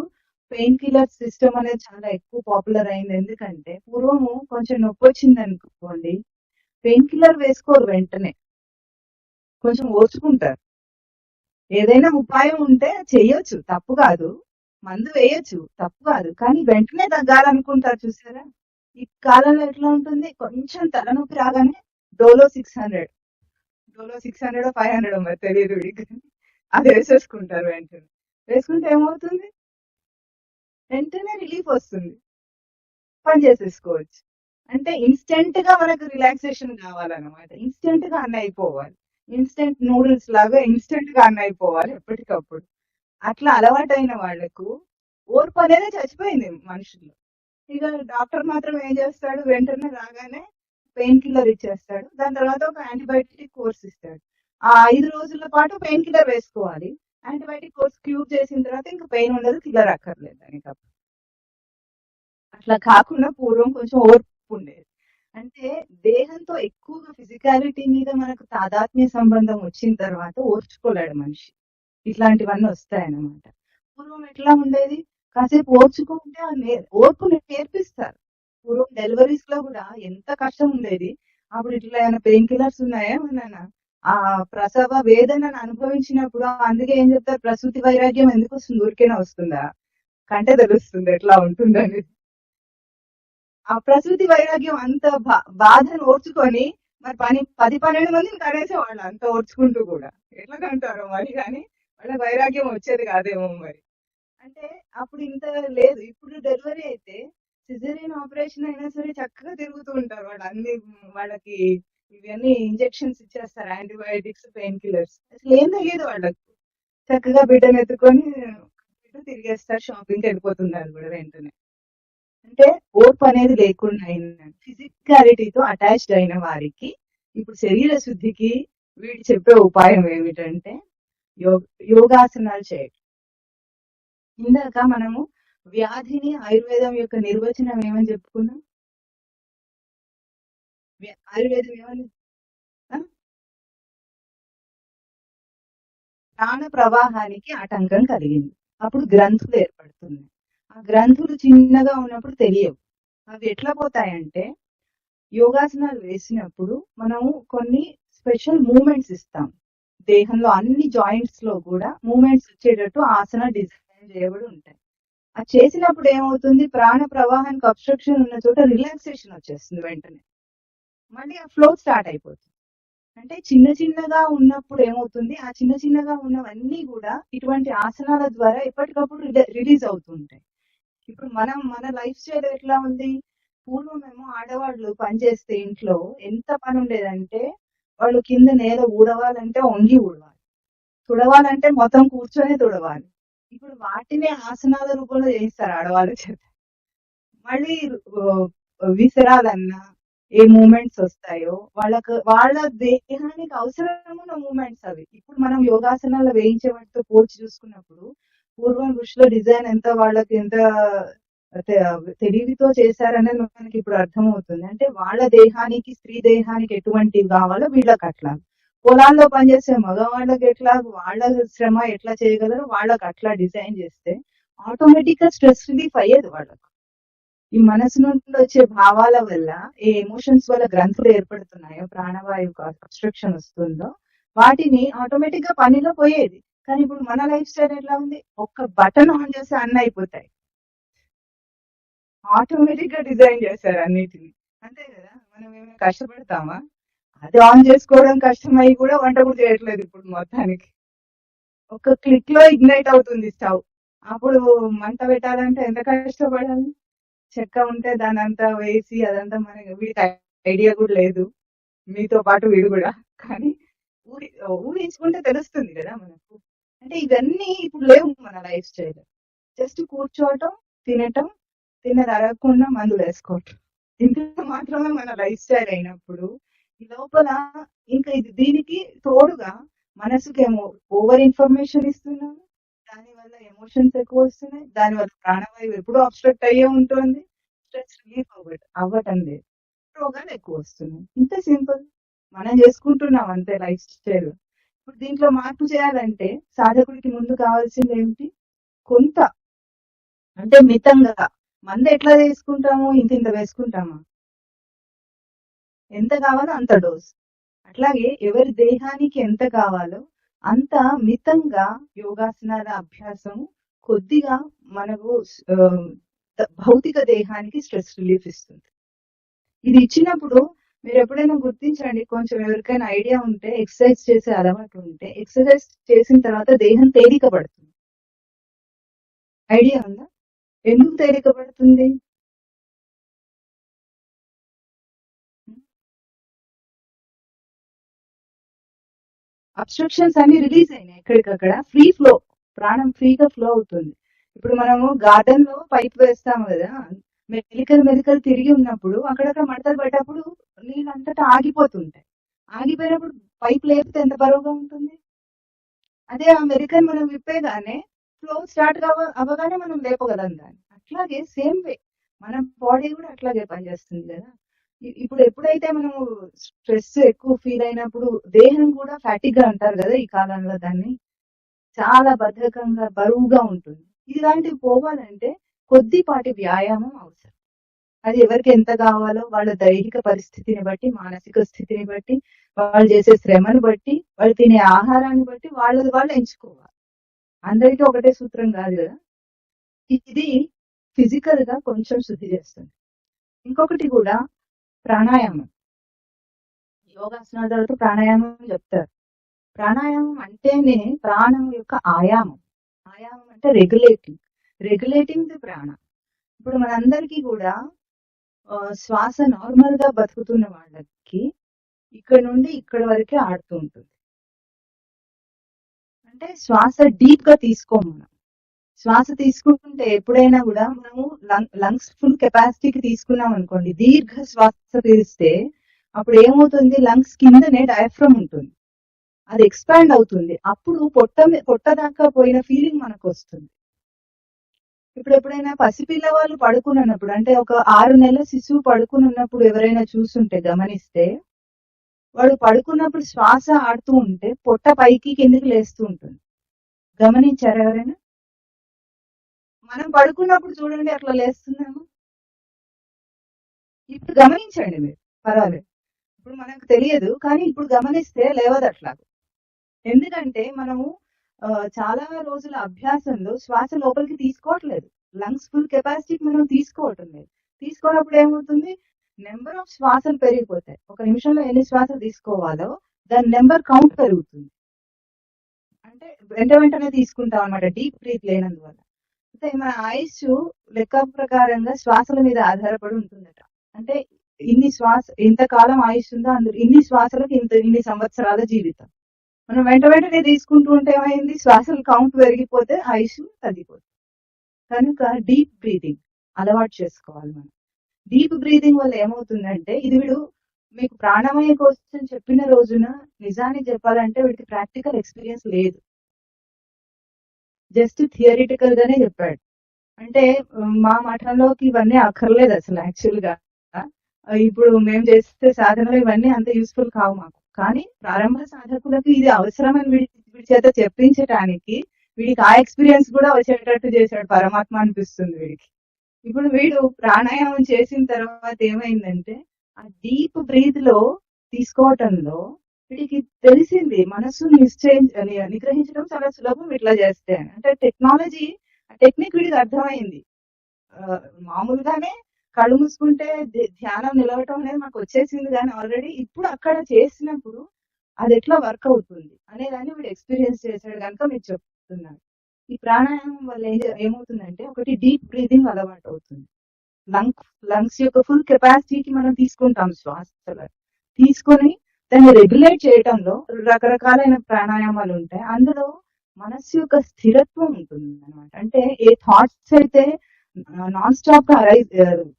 పెయిన్ కిల్లర్ సిస్టమ్ అనేది చాలా ఎక్కువ పాపులర్ అయింది. ఎందుకంటే పూర్వము కొంచెం నొప్పి వచ్చింది అనుకోండి, పెయిన్ కిల్లర్ వేసుకోరు, వెంటనే కొంచెం ఓర్చుకుంటారు. ఏదైనా ఉపాయం ఉంటే చెయ్యొచ్చు, తప్పు కాదు. మందు వేయొచ్చు, తప్పు కాదు. కానీ వెంటనే తగ్గాలనుకుంటారు. చూసారా ఈ కాలంలో ఎట్లా ఉంటుంది? కొంచెం తలనొప్పి రాగానే డోలో 600 500 మరి తెలియదు వీడికి, అది వేసేసుకుంటారు. వెంటనే వేసుకుంటే ఏమవుతుంది? వెంటనే రిలీఫ్ వస్తుంది, పని చేసేసుకోవచ్చు. అంటే ఇన్స్టెంట్ గా మనకు రిలాక్సేషన్ కావాలన్నమాట. ఇన్స్టెంట్ గా అన్న అయిపోవాలి. ఇన్స్టెంట్ నూడిల్స్ లాగా ఇన్స్టెంట్ గా అన్న అయిపోవాలి ఎప్పటికప్పుడు. అట్లా అలవాటైన వాళ్లకు ఓర్పు అనేది చచ్చిపోయింది మనుషుల్లో. ఇక డాక్టర్ మాత్రం ఏం చేస్తాడు? వెంటనే రాగానే పెయిన్ కిల్లర్ ఇచ్చేస్తాడు. దాని తర్వాత ఒక యాంటీబయాటిక్ కోర్స్ ఇస్తాడు. ఆ 5 రోజుల పాటు పెయిన్ కిల్లర్ వేసుకోవాలి. యాంటీబయాటిక్ కోర్స్ క్యూర్ చేసిన తర్వాత ఇంకా పెయిన్ ఉండదు, కిల్లర్ అక్కర్లేదు దానికి. అట్లా కాకుండా పూర్వం కొంచెం ఓర్పు ఉండేది. అంటే దేహంతో ఎక్కువగా ఫిజికాలిటీ మీద మనకు తాదాత్మ్య సంబంధం వచ్చిన తర్వాత ఓర్చుకోలేడు మనిషి. ఇట్లాంటివన్నీ వస్తాయన్నమాట. పూర్వం ఎట్లా ఉండేది, కాసేపు ఓర్చుకుంటే ఓర్పు నేర్పిస్తారు. పూర్వం డెలివరీస్ లో కూడా ఎంత కష్టం ఉండేది. అప్పుడు ఇట్లా ఏమైనా పెయిన్ కిల్లర్స్ ఉన్నాయా ఏమన్నా? ఆ ప్రసవ వేదనను అనుభవించినప్పుడు అందుకే ఏం చెప్తారు, ప్రసూతి వైరాగ్యం ఎందుకు వస్తుంది, ఊరికేనా వస్తుందా, కంటే తెలుస్తుంది ఎట్లా ఉంటుందని. ఆ ప్రసూతి వైరాగ్యం అంత బాధను ఓర్చుకొని మరి 10-12 మందిని కనేసేవాళ్ళు అంత ఓర్చుకుంటూ కూడా. ఎట్లా కంటారో మరి, కానీ వాళ్ళ వైరాగ్యం వచ్చేది కాదేమో మరి. అంటే అప్పుడు ఇంత లేదు. ఇప్పుడు డెలివరీ అయితే సిజేరియన్ ఆపరేషన్ అయినా సరే చక్కగా తిరుగుతూ ఉంటారు వాళ్ళు. అన్ని వాళ్ళకి ఇవన్నీ ఇంజెక్షన్స్ ఇచ్చేస్తారు, యాంటీబయాటిక్స్, పెయిన్ కిల్లర్స్. అసలు ఏం తెలియదు వాళ్ళకు. చక్కగా బిడ్డను ఎత్తుకొని తిరిగేస్తారు, షాపింగ్కి వెళ్ళిపోతున్నారు కూడా వెంటనే. అంటే ఓర్పు అనేది లేకుండా అయిందండి. ఫిజికాలిటీతో అటాచ్డ్ అయిన వారికి ఇప్పుడు శరీర శుద్ధికి వీడు చెప్పే ఉపాయం ఏమిటంటే యోగాసనాలు చేయడం. ఇందాక మనము వ్యాధిని ఆయుర్వేదం యొక్క నిర్వచనం ఏమని చెప్పుకున్నాం? ఆయుర్వేదం ఏమని? ప్రాణ ప్రవాహానికి ఆటంకం కలిగింది, అప్పుడు గ్రంథులు ఏర్పడుతున్నాయి. ఆ గ్రంథులు చిన్నగా ఉన్నప్పుడు తెలియవు. అవి ఎట్లా పోతాయంటే యోగాసనాలు వేసినప్పుడు మనము కొన్ని స్పెషల్ మూమెంట్స్ ఇస్తాం. దేహంలో అన్ని జాయింట్స్ లో కూడా మూమెంట్స్ వచ్చేటట్టు ఆసన డిజైన్ చేయబడి ఉంటాయి. అది చేసినప్పుడు ఏమవుతుంది, ప్రాణ ప్రవాహానికి అబ్స్ట్రక్షన్ ఉన్న చోట రిలాక్సేషన్ వచ్చేస్తుంది వెంటనే. మళ్ళీ ఆ ఫ్లో స్టార్ట్ అయిపోతుంది. అంటే చిన్న చిన్నగా ఉన్నప్పుడు ఏమవుతుంది, ఆ చిన్న చిన్నగా ఉన్నవన్నీ కూడా ఇటువంటి ఆసనాల ద్వారా ఎప్పటికప్పుడు రిలీజ్ అవుతుంటాయి. ఇప్పుడు మన లైఫ్ స్టైల్ ఎట్లా ఉంది, పూర్వమేమో ఆడవాళ్ళు పనిచేస్తే ఇంట్లో ఎంత పని ఉండేదంటే వాళ్ళు కింద నేల ఊడవాలంటే వంగి ఊడవాలి, తుడవాలంటే మొత్తం కూర్చొని తుడవాలి. ఇప్పుడు వాటినే ఆసనాల రూపంలో చేయిస్తారు ఆడవాళ్ళ చేత. మళ్ళీ విసరాలన్నా ఏ మూమెంట్స్ వస్తాయో వాళ్ళ దేహానికి అవసరమైన మూమెంట్స్ అవి. ఇప్పుడు మనం యోగాసనాలు వేయించే వాటితో పోల్చి చూసుకున్నప్పుడు పూర్వం ఋషుల డిజైన్ ఎంత వాళ్ళకి ఎంత తెలివితో చేశారనేది మనకి ఇప్పుడు అర్థమవుతుంది. అంటే వాళ్ళ దేహానికి, స్త్రీ దేహానికి ఎటువంటివి కావాలో వీళ్ళకి అట్లా, పొలాల్లో పనిచేసే మగవాళ్ళకి ఎట్లా వాళ్ళ శ్రమ ఎట్లా చేయగలరు వాళ్ళకి అట్లా డిజైన్ చేస్తే ఆటోమేటిక్ గా స్ట్రెస్ రిలీఫ్ అయ్యేది వాళ్ళకు. ఈ మనసు నుండి వచ్చే భావాల వల్ల, ఏ ఎమోషన్స్ వల్ల గ్రంథులు ఏర్పడుతున్నాయో, ప్రాణవాయువు అబ్స్ట్రక్షన్ వస్తుందో వాటిని ఆటోమేటిక్ గా పనిలో పోయేది. కానీ ఇప్పుడు మన లైఫ్ స్టైల్ ఎట్లా ఉంది, ఒక్క బటన్ ఆన్ చేస్తే అన్ని అయిపోతాయి, ఆటోమేటిక్ గా డిజైన్ చేశారు అన్నిటిని. అంతే కదా, మనం ఏమైనా కష్టపడతామా? అది ఆన్ చేసుకోవడం కష్టమై కూడా వంట కూడా చేయట్లేదు ఇప్పుడు మొత్తానికి. ఒక క్లిక్ లో ఇగ్నైట్ అవుతుంది స్టవ్. అప్పుడు మంట పెట్టాలంటే ఎంత కష్టపడాలి. చెక్క ఉంటే దాని అంతా వేసి అదంతా మనకి వీడికి ఐడియా కూడా లేదు, మీతో పాటు వీడు కూడా. కానీ ఊహించుకుంటే తెలుస్తుంది కదా మనకు. అంటే ఇవన్నీ ఇప్పుడు లేవు మన లైఫ్ స్టైల్. జస్ట్ కూర్చోవటం, తినటం, తిన్నది అరగకుండా మందులు వేసుకోవటం, ఇంత మాత్రమే మన లైఫ్ స్టైల్ అయినప్పుడు ఈ లోపల ఇంకా దీనికి తోడుగా మనసుకేమో ఓవర్ ఇన్ఫర్మేషన్ ఇస్తున్నాము, దానివల్ల ఎమోషన్స్ ఎక్కువ వస్తున్నాయి, దానివల్ల ప్రాణవాయువు ఎప్పుడూ అబ్స్ట్రక్ట్ అయ్యే ఉంటుంది, స్ట్రెస్ రిలీఫ్ అవ్వటం లేదు, రోగాలు ఎక్కువ వస్తున్నాయి. ఇంత సింపుల్, మనం చేసుకుంటున్నాం అంతే లైఫ్ స్టైల్. ఇప్పుడు దీంట్లో మార్పు చేయాలంటే సాధకుడికి ముందు కావాల్సింది ఏమిటి, కొంత అంటే మితంగా. మంద ఎట్లా వేసుకుంటాము, ఇంత వేసుకుంటామా, ఎంత కావాలో అంత డోస్. అట్లాగే ఎవరి దేహానికి ఎంత కావాలో అంత మితంగా యోగాసనాల అభ్యాసం కొద్దిగా మనకు భౌతిక దేహానికి స్ట్రెస్ రిలీఫ్ ఇస్తుంది. ఇది ఇచ్చినప్పుడు మీరు ఎప్పుడైనా గుర్తించండి, కొంచెం ఎవరికైనా ఐడియా ఉంటే, ఎక్సర్సైజ్ చేసే అలవాటు ఉంటే ఎక్సర్సైజ్ చేసిన తర్వాత దేహం తేలిక పడుతుంది. ఐడియా ఉందా ఎందుకు తేలిక పడుతుంది? అబ్స్ట్రక్షన్స్ అన్ని రిలీజ్ అయినాయి, ఎక్కడికక్కడ ఫ్రీ ఫ్లో, ప్రాణం ఫ్రీగా ఫ్లో అవుతుంది. ఇప్పుడు మనము గార్డెన్ లో పైప్ వేస్తాము కదా, మెలికలు తిరిగి ఉన్నప్పుడు అక్కడక్కడ మడతలు పడ్డప్పుడు నీళ్ళు అంతటా ఆగిపోతుంటాయి. ఆగిపోయినప్పుడు పైప్ లేపితే ఎంత బరువుగా ఉంటుంది, అదే అమెరికన్ మనం విప్పేగానే ఫ్లో స్టార్ట్ అవ్వగానే మనం లేపగలం దాన్ని. అట్లాగే సేమ్ వే మన బాడీ కూడా అట్లాగే పనిచేస్తుంది కదా. ఇప్పుడు ఎప్పుడైతే మనము స్ట్రెస్ ఎక్కువ ఫీల్ అయినప్పుడు దేహం కూడా ఫ్యాటిక్ గా అంటారు కదా ఈ కాలంలో, దాన్ని చాలా బద్ధకంగా బరువుగా ఉంటుంది. ఇలాంటివి పోవాలంటే కొద్దిపాటి వ్యాయామం అవసరం. అది ఎవరికి ఎంత కావాలో వాళ్ళ దైహిక పరిస్థితిని బట్టి, మానసిక స్థితిని బట్టి, వాళ్ళు చేసే శ్రమను బట్టి, వాళ్ళు తినే ఆహారాన్ని బట్టి వాళ్ళు ఎంచుకోవాలి. అందరికీ ఒకటే సూత్రం కాదు కదా. ఇది ఫిజికల్ గా కొంచెం శుద్ధి చేస్తుంది. ఇంకొకటి కూడా ప్రాణాయామం. యోగాసనాల తర్వాత ప్రాణాయామం చెప్తారు. ప్రాణాయామం అంటేనే ప్రాణం యొక్క ఆయామం. ఆయామం అంటే రెగ్యులేటింగ్ ది ప్రాణ. ఇప్పుడు మనందరికీ కూడా శ్వాస నార్మల్ గా బతుకుతున్న వాళ్ళకి ఇక్కడ నుండి ఇక్కడ వరకే ఆడుతూ ఉంటుంది. అంటే శ్వాస డీప్ గా తీసుకోము మనం. శ్వాస తీసుకుంటుంటే ఎప్పుడైనా కూడా మనము లంగ్స్ ఫుల్ కెపాసిటీకి తీసుకున్నాం అనుకోండి, దీర్ఘ శ్వాస తీస్తే అప్పుడు ఏమవుతుంది, లంగ్స్ కిందనే డయాఫ్రమ్ ఉంటుంది, అది ఎక్స్పాండ్ అవుతుంది. అప్పుడు పొట్ట దాకా పోయిన ఫీలింగ్ మనకు వస్తుంది. ఇప్పుడు ఎప్పుడైనా పసిపిల్ల వాళ్ళు పడుకున్నప్పుడు, అంటే ఒక 6 నెలల శిశువు పడుకుని ఉన్నప్పుడు ఎవరైనా చూస్తుంటే గమనిస్తే, వాడు పడుకున్నప్పుడు శ్వాస ఆడుతూ ఉంటే పొట్ట పైకి కిందికి లేస్తూ ఉంటుంది. గమనించారు ఎవరైనా? మనం పడుకున్నప్పుడు చూడండి అట్లా లేస్తున్నాము. ఇప్పుడు గమనించండి మీరు, పర్వాలేదు. ఇప్పుడు మనకు తెలియదు కానీ ఇప్పుడు గమనిస్తే లేవదు అట్లా. ఎందుకంటే మనము చాలా రోజుల అభ్యాసంలో శ్వాస లోపలికి తీసుకోవట్లేదు. లంగ్స్ ఫుల్ కెపాసిటీకి మనం తీసుకోవటం లేదు. తీసుకోనప్పుడు ఏమవుతుంది, నెంబర్ ఆఫ్ శ్వాసలు పెరిగిపోతాయి. ఒక నిమిషంలో ఎన్ని శ్వాసలు తీసుకోవాలో దాని నెంబర్ కౌంట్ పెరుగుతుంది. అంటే వెంటనే తీసుకుంటాం అనమాట, డీప్ బ్రీత్ లేనందువల్ల. అంటే మన ఆయుష్ లెక్క ప్రకారంగా శ్వాసల మీద ఆధారపడి ఉంటుందట. అంటే ఇంతకాలం ఆయుష్ ఉందో అందులో ఇన్ని శ్వాసలకు ఇన్ని సంవత్సరాల జీవితం. మనం వెంటనే తీసుకుంటూ ఉంటే ఏమైంది, శ్వాసలు కౌంట్ పెరిగిపోతే ఆయుష్ తగ్గిపోతుంది. కనుక డీప్ బ్రీతింగ్ అలవాటు చేసుకోవాలి మనం. డీప్ బ్రీతింగ్ వల్ల ఏమవుతుందంటే, ఇది మీకు ప్రాణమయ కోసం చెప్పిన రోజున నిజానికి చెప్పాలంటే వీడికి ప్రాక్టికల్ ఎక్స్పీరియన్స్ లేదు, జస్ట్ థియరిటికల్ గానే చెప్పాడు. అంటే మా మఠంలోకి ఇవన్నీ అక్కర్లేదు అసలు యాక్చువల్ గా. ఇప్పుడు మేము చేస్తే సాధనలో ఇవన్నీ అంత యూస్ఫుల్ కావు మాకు. కానీ ప్రారంభ సాధకులకు ఇది అవసరమని వీడి చేత చెప్పించడానికి వీడికి ఆ ఎక్స్పీరియన్స్ కూడా వచ్చేటట్టు చేశాడు పరమాత్మ అనిపిస్తుంది వీడికి. ఇప్పుడు వీడు ప్రాణాయామం చేసిన తర్వాత ఏమైందంటే, ఆ డీప్ బ్రీత్ లో తీసుకోవటంలో వీడికి తెలిసింది మనస్సును నిగ్రహించడం చాలా సులభం ఇట్లా చేస్తే. అంటే టెక్నిక్ వీడికి అర్థమైంది. మామూలుగానే కళ్ళు మూసుకుంటే ధ్యానం నిలవటం అనేది మాకు వచ్చేసింది, కానీ ఆల్రెడీ ఇప్పుడు అక్కడ చేసినప్పుడు అది ఎట్లా వర్క్ అవుతుంది అనేదాన్ని వీడు ఎక్స్పీరియన్స్ చేశాడు కనుక మీరు చెప్తున్నాను. ఈ ప్రాణాయామం వల్ల ఏమవుతుందంటే, ఒకటి డీప్ బ్రీతింగ్ అలవాటు అవుతుంది. లంగ్స్ యొక్క ఫుల్ కెపాసిటీకి మనం తీసుకుంటాం శ్వాసలో. తీసుకొని దాన్ని రెగ్యులేట్ చేయటంలో రకరకాలైన ప్రాణాయామాలు ఉంటాయి. అందులో మనస్సు యొక్క స్థిరత్వం ఉంటుంది అనమాట. అంటే ఏ థాట్స్ అయితే నాన్ స్టాప్ గా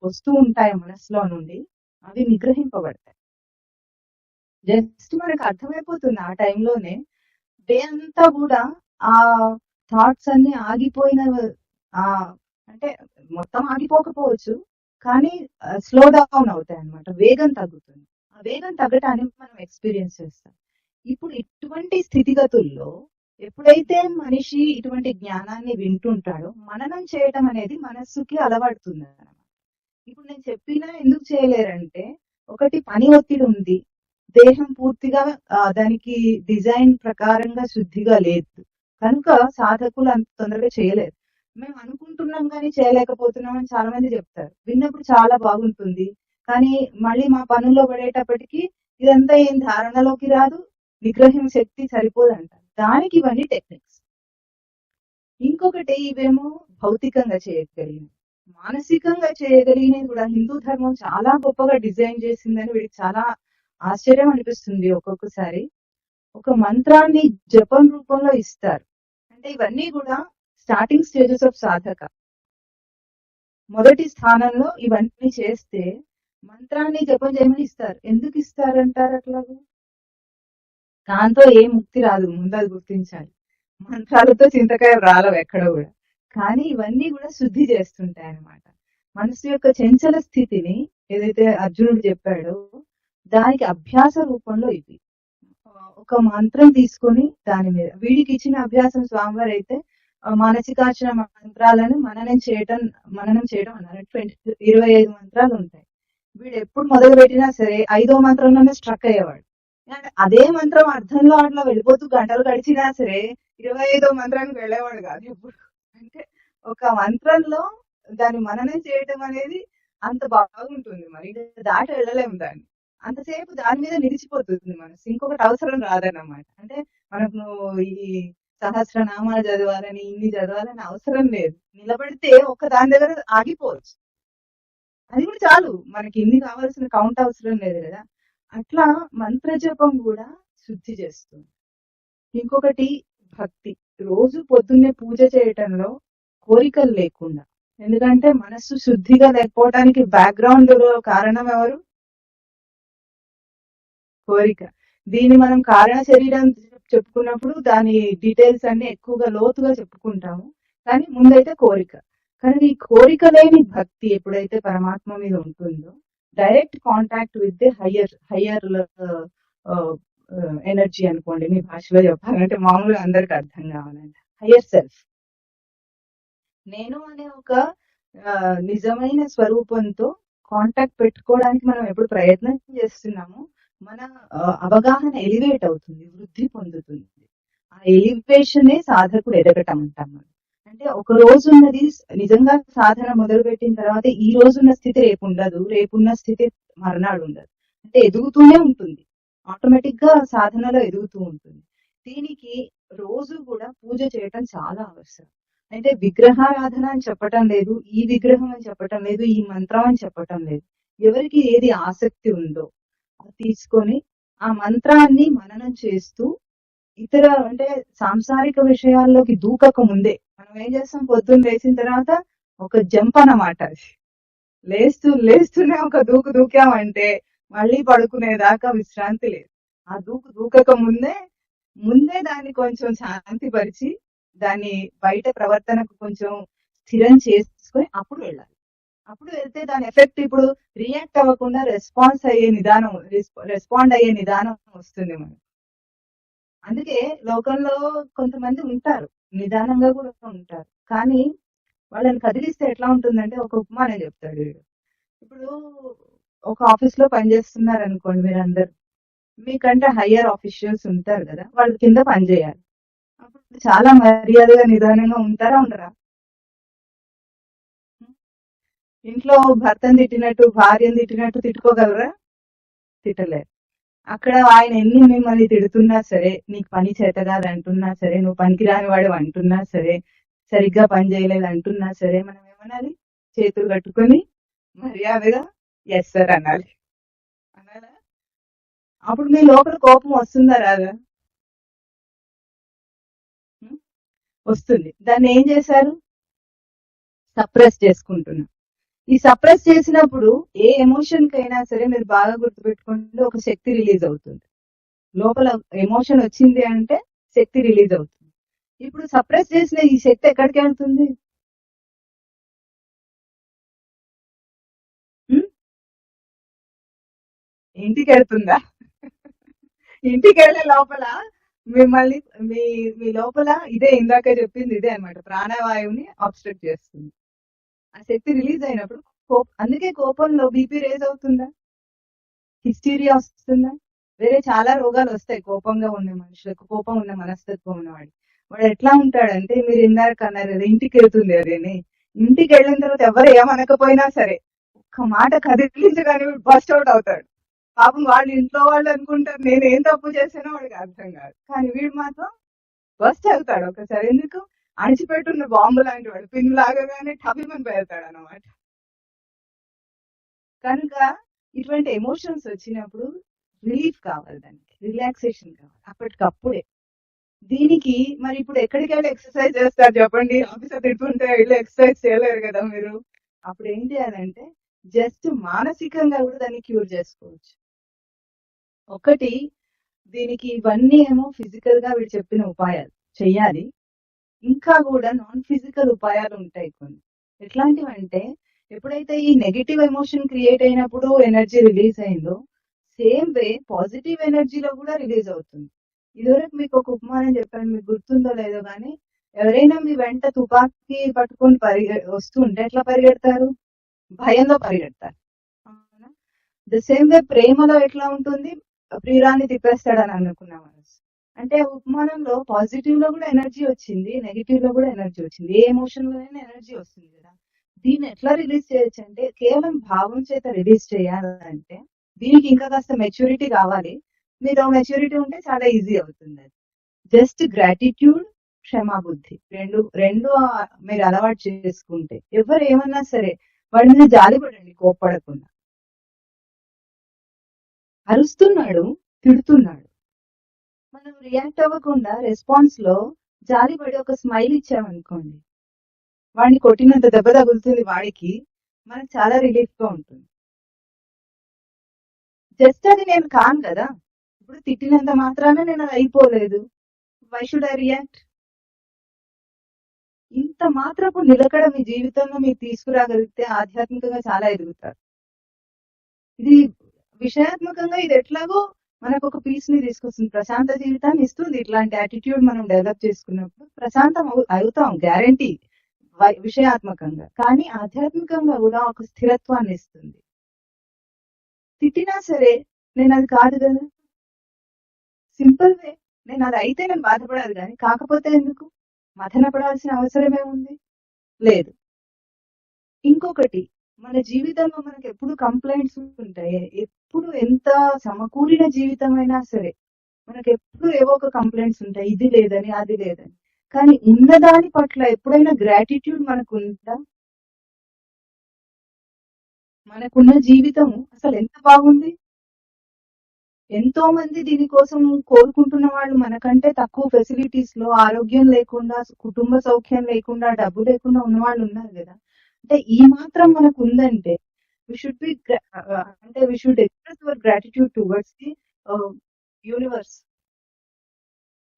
వస్తూ ఉంటాయి మనసులో నుండి, అవి నిగ్రహింపబడతాయి. జస్ట్ మనకు అర్థమైపోతుంది ఆ టైంలోనే. డే అంతా కూడా ఆ థాట్స్ అన్ని ఆగిపోయిన, అంటే మొత్తం ఆగిపోకపోవచ్చు కానీ స్లో డౌన్ అవుతాయి అనమాట, వేగం తగ్గుతుంది. ఆ వేగం తగ్గటానికి మనం ఎక్స్పీరియన్స్ చేస్తాం. ఇప్పుడు ఇటువంటి స్థితిగతుల్లో ఎప్పుడైతే మనిషి ఇటువంటి జ్ఞానాన్ని వింటుంటాడో మననం చేయటం అనేది మనస్సుకి అలవాడుతుంది అనమాట. ఇప్పుడు నేను చెప్పినా ఎందుకు చేయలేరంటే, ఒకటి పని ఒత్తిడి ఉంది, దేహం పూర్తిగా దానికి డిజైన్ ప్రకారంగా శుద్ధిగా లేదు కనుక సాధకులు అంత తొందరగా చేయలేరు. మేము అనుకుంటున్నాం కానీ చేయలేకపోతున్నాం అని చాలా మంది చెప్తారు. విన్నప్పుడు చాలా బాగుంటుంది కానీ మళ్ళీ మా పనుల్లో పడేటప్పటికి ఇదంతా ఏం ధారణలోకి రాదు, నిగ్రహం శక్తి సరిపోదు అంటారు. దానికి ఇవన్నీ టెక్నిక్స్. ఇంకొకటి ఇవేమో భౌతికంగా చేయగలిగినవి. మానసికంగా చేయగలిగినవి కూడా హిందూ ధర్మం చాలా గొప్పగా డిజైన్ చేసిందని వీడికి చాలా ఆశ్చర్యం అనిపిస్తుంది. ఒక్కొక్కసారి ఒక మంత్రాన్ని జపం రూపంలో ఇస్తారు. అంటే ఇవన్నీ కూడా స్టార్టింగ్ స్టేజెస్ ఆఫ్ సాధక. మొదటి స్థానంలో ఇవన్నీ చేస్తే మంత్రాన్ని జపం చేయమని ఇస్తారు. ఎందుకు ఇస్తారంటారు అట్లాగా? దాంతో ఏ ముక్తి రాదు, ముందు అది గుర్తించాలి. మంత్రాలతో చింతకాయలు రాలవు ఎక్కడ కూడా. కానీ ఇవన్నీ కూడా శుద్ధి చేస్తుంటాయి అన్నమాట. మనసు యొక్క చంచల స్థితిని ఏదైతే అర్జునుడు చెప్పాడో దానికి అభ్యాస రూపంలో ఇది. ఒక మంత్రం తీసుకొని దాని మీద వీడికి ఇచ్చిన అభ్యాసం స్వామివారు అయితే మానసికార్చన మంత్రాలను మననం చేయడం అన్నారు. 25 మంత్రాలు ఉంటాయి. వీడు ఎప్పుడు మొదలు పెట్టినా సరే 5వ మంత్రంలోనే స్ట్రక్ అయ్యేవాడు. అదే మంత్రం అర్థంలో అట్లా వెళ్ళిపోతూ గంటలు గడిచినా సరే 25వ మంత్రానికి వెళ్ళేవాడు కాదు ఎప్పుడు. అంటే ఒక మంత్రంలో దాన్ని మననం చేయటం అనేది అంత బాగుంటుంది. మరి దాటి వెళ్ళలేము దాన్ని. అంతసేపు దాని మీద నిలిచిపోతుంది మనసు. ఇంకొకటి అవసరం రాదన్నమాట. అంటే మనకు ఈ సహస్రనామాలు చదవాలని ఇన్ని చదవాలని అవసరం లేదు. నిలబడితే ఒక దాని దగ్గర ఆగిపోవచ్చు. అది కూడా చాలు. మనకి ఇన్ని కావాల్సిన కౌంట్ అవసరం లేదు కదా. అట్లా మంత్ర జపం కూడా శుద్ధి చేస్తుంది. ఇంకొకటి భక్తి. రోజు పొద్దున్నే పూజ చేయటంలో కోరికలు లేకుండా. ఎందుకంటే మనస్సు శుద్ధిగా లేకపోవడానికి బ్యాక్గ్రౌండ్ కారణం ఎవరు? కోరిక. దీన్ని మనం కారణ శరీరం చెప్పుకున్నప్పుడు దాని డీటెయిల్స్ అన్ని ఎక్కువగా లోతుగా చెప్పుకుంటాము. కానీ ముందైతే కోరిక. కానీ ఈ కోరిక లేని భక్తి ఎప్పుడైతే పరమాత్మ మీద ఉంటుందో direct contact with the higher energy అనుకోండి, మీ భాషలో చెప్పాలంటే మామూలుగా అందరికి అర్థం కావాలంటే హయ్యర్ సెల్ఫ్. నేను అనే ఒక నిజమైన స్వరూపంతో కాంటాక్ట్ పెట్టుకోవడానికి మనం ఎప్పుడు ప్రయత్నం చేస్తున్నామో మన అవగాహన ఎలివేట్ అవుతుంది, వృద్ధి పొందుతుంది. ఆ ఎలివేషనే సాధకుడు ఎదగటం అంటాం మనం. అంటే ఒక రోజు ఉన్నది నిజంగా సాధన మొదలు పెట్టిన తర్వాత ఈ రోజున్న స్థితి రేపు ఉండదు, రేపున్న స్థితి మర్నాడు ఉండదు. అంటే ఎదుగుతూనే ఉంటుంది, ఆటోమేటిక్ గా సాధనలో ఎదుగుతూ ఉంటుంది. దీనికి రోజు కూడా పూజ చేయటం చాలా అవసరం. అంటే విగ్రహారాధన అని చెప్పటం లేదు, ఈ విగ్రహం అని చెప్పటం లేదు, ఈ మంత్రం అని చెప్పటం లేదు. ఎవరికి ఏది ఆసక్తి ఉందో తీసుకొని ఆ మంత్రాన్ని మననం చేస్తూ ఇతర అంటే సాంసారిక విషయాల్లోకి దూకక ముందే మనం ఏం చేస్తాం? పొద్దున్న లేచిన తర్వాత ఒక జంప్ అన్నమాట. లేస్తూనే ఒక దూకామంటే మళ్ళీ పడుకునేదాకా విశ్రాంతి లేదు. ఆ దూకక ముందే దాన్ని కొంచెం శాంతిపరిచి దాన్ని బయట ప్రవర్తనకు కొంచెం స్థిరం చేసుకొని అప్పుడు వెళ్ళాలి. అప్పుడు వెళ్తే దాని ఎఫెక్ట్ ఇప్పుడు రియాక్ట్ అవ్వకుండా రెస్పాండ్ అయ్యే నిదానం వస్తుంది మనకు. అందుకే లోకంలో కొంతమంది ఉంటారు, నిదానంగా కూడా ఉంటారు. కానీ వాళ్ళని కదిలిస్తే ఎట్లా ఉంటుందంటే ఒక ఉపమానం చెప్తాడు వీడు. ఇప్పుడు ఒక ఆఫీస్ లో పనిచేస్తున్నారు అనుకోండి మీరందరూ, మీకంటే హయ్యర్ ఆఫీషియల్స్ ఉంటారు కదా, వాళ్ళ కింద పనిచేయాలి. అప్పుడు చాలా మర్యాదగా నిదానంగా ఉంటారా ఉండరా? ఇంట్లో భర్తను తిట్టినట్టు భార్యను తిట్టినట్టు తిట్టుకోగలరా? తిట్టలేరు. అక్కడ ఆయన ఎన్ని మిమ్మల్ని తిడుతున్నా సరే, నీకు పని చేతగాదు అంటున్నా సరే, నువ్వు పనికిరాని వాడు అంటున్నా సరే, సరిగ్గా పని చేయలేదు అంటున్నా సరే, మనం ఏమనాలి? చేతులు కట్టుకొని మర్యాదగా ఎస్ సార్ అనాలి. అనాలా? అప్పుడు మీ లోపల కోపం వస్తుందా రాదా? వస్తుంది. దాన్ని ఏం చేశారు? సప్రెస్ చేసుకుంటున్నాం. ఈ సప్రెస్ చేసినప్పుడు ఏ ఎమోషన్ కైనా సరే మీరు బాగా గుర్తుపెట్టుకుంటే ఒక శక్తి రిలీజ్ అవుతుంది. లోపల ఎమోషన్ వచ్చింది అంటే శక్తి రిలీజ్ అవుతుంది. ఇప్పుడు సప్రెస్ చేసిన ఈ శక్తి ఎక్కడికి వెళ్తుంది? ఇంటికి వెళ్తుందా? ఇంటికి వెళ్ళే లోపల మిమ్మల్ని మీ లోపల ఇదే ఇందాక చెప్పింది ఇదే అనమాట, ప్రాణవాయువుని అబ్స్ట్రక్ట్ చేస్తుంది. ఆ శక్తి రిలీజ్ అయినప్పుడు అందుకే కోపంలో బీపీ రేజ్ అవుతుందా, హిస్టీరియా వస్తుందా, వేరే చాలా రోగాలు వస్తాయి కోపంగా ఉన్న మనుషులకు, కోపం ఉన్న మనస్తత్వం ఉన్నవాడు. వాడు ఎట్లా ఉంటాడంటే మీరు ఇందాక అన్నారు కదా ఇంటికి వెళ్తుంది అదేని, ఇంటికి వెళ్ళిన తర్వాత ఎవరు ఏమనకపోయినా సరే ఒక్క మాట కదిలించగానే బస్ట్ అవుట్ అవుతాడు. పాపం వాళ్ళు ఇంట్లో వాళ్ళు అనుకుంటారు నేను ఏం తప్పు చేసానో వాడికి అర్థం కాదు, కానీ వీడు మాత్రం బస్ట్ అవుతాడు ఒకసారి. ఎందుకు? అణిచిపెట్టున్న బాంబు లాంటి వాడు, పిన్ లాగానే టపిమని పెడతాడు అన్నమాట. కనుక ఇటువంటి ఎమోషన్స్ వచ్చినప్పుడు రిలీఫ్ కావాలి, దానికి రిలాక్సేషన్ కావాలి అప్పటికప్పుడే. దీనికి మరి ఇప్పుడు ఎక్కడికి వెళ్ళి ఎక్సర్సైజ్ చేస్తారు చెప్పండి? ఆఫీసర్ తిడుతుంటే వెళ్ళి ఎక్సర్సైజ్ చేయలేరు కదా మీరు. అప్పుడు ఏం చేయాలంటే జస్ట్ మానసికంగా కూడా దాన్ని క్యూర్ చేసుకోవచ్చు. ఒకటి దీనికి ఇవన్నీ ఏమో ఫిజికల్ గా వీడు చెప్పిన ఉపాయాలు. చెయ్యాలి. ఇంకా కూడా నాన్ ఫిజికల్ ఉపాయాలు ఉంటాయి కొన్ని. ఎట్లాంటివంటే ఎప్పుడైతే ఈ నెగెటివ్ ఎమోషన్ క్రియేట్ అయినప్పుడు ఎనర్జీ రిలీజ్ అయిందో సేమ్ వే పాజిటివ్ ఎనర్జీలో కూడా రిలీజ్ అవుతుంది. ఇదివరకు మీకు ఒక ఉపమానం చెప్పాను, మీకు గుర్తుందో లేదో కానీ, ఎవరైనా మీ వెంట తుపాకీ పట్టుకొని వస్తుంటే ఎట్లా పరిగెడతారు? భయంలో పరిగెడతారు. అవునా? ద సేమ్ వే ప్రేమలో ఎట్లా ఉంటుంది? ప్రియురాన్ని తిప్పేస్తాడని అనుకున్నాం. అంటే ఉపమానంలో పాజిటివ్ లో కూడా ఎనర్జీ వచ్చింది, నెగిటివ్ లో కూడా ఎనర్జీ వచ్చింది. ఏ ఎమోషన్ లోనైనా ఎనర్జీ వస్తుంది కదా. దీన్ని ఎట్లా రిలీజ్ చేయొచ్చు అంటే కేవలం భావం చేత రిలీజ్ చేయాలంటే దీనికి ఇంకా కాస్త మెచ్యూరిటీ కావాలి. మీలో మెచ్యూరిటీ ఉంటే చాలా ఈజీ అవుతుంది. అది జస్ట్ గ్రాటిట్యూడ్, క్షమాబుద్ధి రెండు రెండు మీరు అలవాటు చేసుకుంటే ఎవరు ఏమన్నా సరే వాడి మీద జాలిపడండి, కోప్పడకుండా. అరుస్తున్నాడు, తిడుతున్నాడు, మనం రియాక్ట్ అవ్వకుండా రెస్పాన్స్ లో జాలిపడి ఒక స్మైల్ ఇచ్చామనుకోండి, వాడిని కొట్టినంత దెబ్బ తగులుతుంది వాడికి, మనకు చాలా రిలీఫ్ గా ఉంటుంది. జస్ట్ అది నేను కాను కదా, ఇప్పుడు తిట్టినంత మాత్రాన నేను అది అయిపోలేదు. Why should I react? ఇంత మాత్రపు నిలకడ మీ జీవితంలో మీరు తీసుకురాగలిగితే ఆధ్యాత్మికంగా చాలా ఎదుగుతారు. ఇది విషయాత్మకంగా ఇది ఎట్లాగో మనకు ఒక పీస్ ని తీసుకొస్తుంది, ప్రశాంత జీవితాన్ని ఇస్తుంది. ఇట్లాంటి యాటిట్యూడ్ మనం డెవలప్ చేసుకున్నప్పుడు ప్రశాంతం అవుతాం, గ్యారంటీ విషయాత్మకంగా. కానీ ఆధ్యాత్మికంగా కూడా ఒక స్థిరత్వాన్ని ఇస్తుంది. తిట్టినా సరే నేను అది కాదు కదా, సింపుల్ వే, నేను అది అయితే నేను బాధపడాలి కానీ కాకపోతే ఎందుకు మథన పడాల్సిన అవసరమే ఉంది? లేదు. ఇంకొకటి, మన జీవితంలో మనకు ఎప్పుడు కంప్లైంట్స్ ఉంటాయి. ఎప్పుడు ఎంత సమకూరిన జీవితం అయినా సరే మనకు ఎప్పుడు ఏవో ఒక కంప్లైంట్స్ ఉంటాయి, ఇది లేదని అది లేదని. కానీ ఉన్నదాని పట్ల ఎప్పుడైనా గ్రాటిట్యూడ్ మనకు ఉందా? మనకున్న జీవితము అసలు ఎంత బాగుంది. ఎంతో మంది దీనికోసం కోరుకుంటున్న వాళ్ళు మనకంటే తక్కువ ఫెసిలిటీస్ లో, ఆరోగ్యం లేకుండా, కుటుంబ సౌఖ్యం లేకుండా, డబ్బు లేకుండా ఉన్న వాళ్ళు ఉన్నారు కదా. అంటే ఈ మాత్రం మనకు ఉందంటే వి షుడ్ బి అంటే we should express your gratitude towards the universe.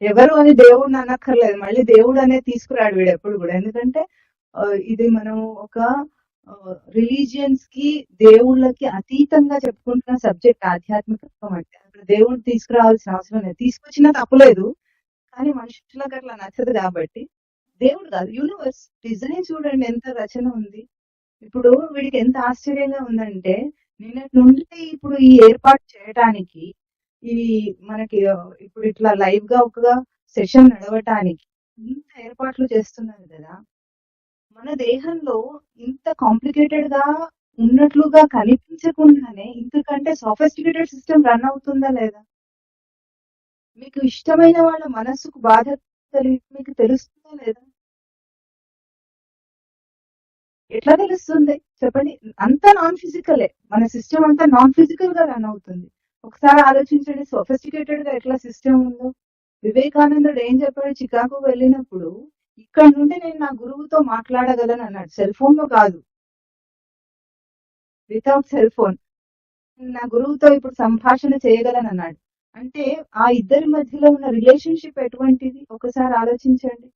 ఎవరు అని దేవుడిని అనక్కర్లేదు, మళ్ళీ దేవుడు అనేది తీసుకురాడు వీడు ఎప్పుడు కూడా. ఎందుకంటే ఇది మనం ఒక రిలీజియన్స్ కి, దేవుళ్ళకి అతీతంగా చెప్పుకుంటున్న సబ్జెక్ట్ ఆధ్యాత్మికం అంటే. అక్కడ దేవుడిని తీసుకురావాల్సిన అవసరం లేదు, తీసుకొచ్చినా తప్పలేదు, కానీ మనుషులకు అట్లా నచ్చదు కాబట్టి. దేవుడు కాదు, యూనివర్స్ డిజైన్ చూడండి ఎంత రచన ఉంది. ఇప్పుడు వీడికి ఎంత ఆశ్చర్యంగా ఉందంటే నిన్నటి నుండి ఇప్పుడు ఈ ఏర్పాటు చేయటానికి, ఈ మనకి ఇప్పుడు ఇట్లా లైవ్ గా ఒక సెషన్ నడవటానికి ఇంత ఏర్పాట్లు చేస్తున్నారు కదా. మన దేహంలో ఇంత కాంప్లికేటెడ్ గా ఉన్నట్లుగా కనిపించకుండానే ఇంతకంటే సోఫిస్టికేటెడ్ సిస్టమ్ రన్ అవుతుందా లేదా? మీకు ఇష్టమైన వాళ్ళ మనస్సుకు బాధ మీకు తెలుస్తుందా లేదా? ఎట్లా తెలుస్తుంది చెప్పండి? అంతా నాన్ ఫిజికలే, మన సిస్టమ్ అంతా నాన్ ఫిజికల్ గా రన్ అవుతుంది. ఒకసారి ఆలోచించండి సోఫిస్టికేటెడ్ గా ఎట్లా సిస్టమ్ ఉందో. వివేకానందుడు ఏం చెప్పాడు? చికాగో వెళ్ళినప్పుడు ఇక్కడ నుండి నేను నా గురువుతో మాట్లాడగలను అన్నాడు, సెల్ ఫోన్ లో కాదు, వితౌట్ సెల్ ఫోన్ నా గురువుతో ఇప్పుడు సంభాషణ చేయగలను అన్నాడు. అంటే ఆ ఇద్దరి మధ్యలో ఉన్న రిలేషన్షిప్ ఎటువంటిది ఒకసారి ఆలోచించండి.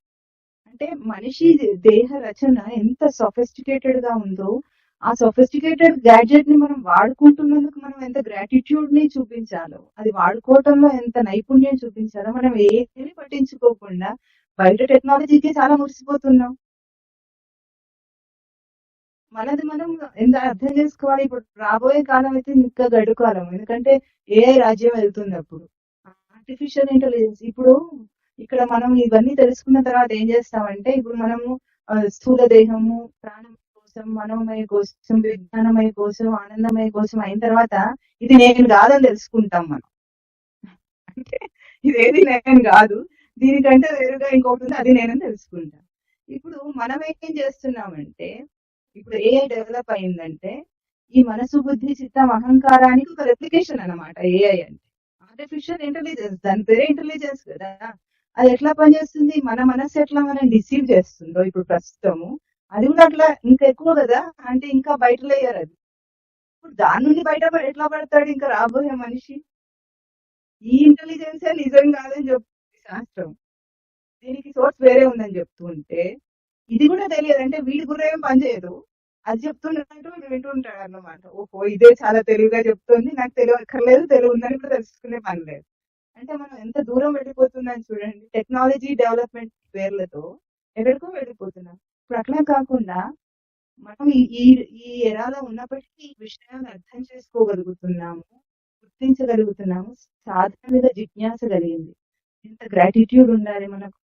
అంటే మనిషి దేహ రచన ఎంత సొఫిస్టికేటెడ్ గా ఉందో, ఆ సొఫిస్టికేటెడ్ గ్యాడ్జెట్ ని మనం వాడుకుంటున్నందుకు మనం ఎంత గ్రాటిట్యూడ్ ని చూపించాలో, అది వాడుకోవటంలో ఎంత నైపుణ్యం చూపించాలో మనం ఏమీ పట్టించుకోకుండా బయట టెక్నాలజీకి చాలా మురిసిపోతున్నాం. మనది మనం ఎంత అర్థం చేసుకోవాలి. ఇప్పుడు రాబోయే కాలం అయితే ఇంకా గడు కాలం, ఎందుకంటే ఏఐ రాజ్యం వెళ్తుంది అప్పుడు. ఆర్టిఫిషియల్ ఇంటెలిజెన్స్ ఇప్పుడు ఇక్కడ మనం ఇవన్నీ తెలుసుకున్న తర్వాత ఏం చేస్తామంటే, ఇప్పుడు మనము స్థూల దేహము, ప్రాణం కోసం, మనోమయ కోసం, విజ్ఞానమయ కోసం, ఆనందమయ కోసం అయిన తర్వాత ఇది నేను కాదని తెలుసుకుంటాం మనం. అంటే ఇదేది నేను కాదు, దీనికంటే వేరుగా ఇంకొకటి ఉంది, అది నేనని తెలుసుకుంటాం. ఇప్పుడు మనం ఏం చేస్తున్నామంటే, ఇప్పుడు ఏఐ డెవలప్ అయిందంటే ఈ మనసు, బుద్ధి, చిత్తం, అహంకారానికి ఒక రెప్లికేషన్ అన్నమాట ఏఐ అంటే. ఆర్టిఫిషియల్ ఇంటెలిజెన్స్, దాని పేరే ఇంటెలిజెన్స్ కదా. అది ఎట్లా పనిచేస్తుంది? మన మనసు ఎట్లా మనం డిసీవ్ చేస్తుందో ఇప్పుడు ప్రస్తుతము, అది కూడా అట్లా ఇంకా ఎక్కువ కదా. అంటే ఇంకా బయట లేయర్ అది. ఇప్పుడు దాని నుండి బయట ఎట్లా పడతాడు ఇంకా రాబోయే మనిషి? ఈ ఇంటెలిజెన్సే నిజం కాదని చెప్తుంది శాస్త్రం. దీనికి సోర్స్ వేరే ఉందని చెప్తూ ఉంటే ఇది కూడా తెలియదు అంటే వీడి గుర్రం ఏం పనిచేయదు, అది చెప్తున్నట్టు వీడు వింటుంటాడు అన్నమాట. ఓహో ఇదే చాలా తెలివిగా చెప్తుంది, నాకు తెలివి అక్కర్లేదు, తెలివి ఉందని కూడా తెలుసుకునే పని లేదు. అంటే మనం ఎంత దూరం వెళ్ళిపోతుందని చూడండి, టెక్నాలజీ డెవలప్మెంట్ పేర్లతో ఎక్కడికో వెళ్ళిపోతున్నాం. ఇప్పుడు అట్లా కాకుండా మనం ఈ ఈ ఈ ఎరాలో ఉన్నప్పటికీ ఈ విషయాన్ని అర్థం చేసుకోగలుగుతున్నాము, గుర్తించగలుగుతున్నాము, సాధన మీద జిజ్ఞాస కలిగింది. ఎంత గ్రాటిట్యూడ్ ఉండాలి మనకు.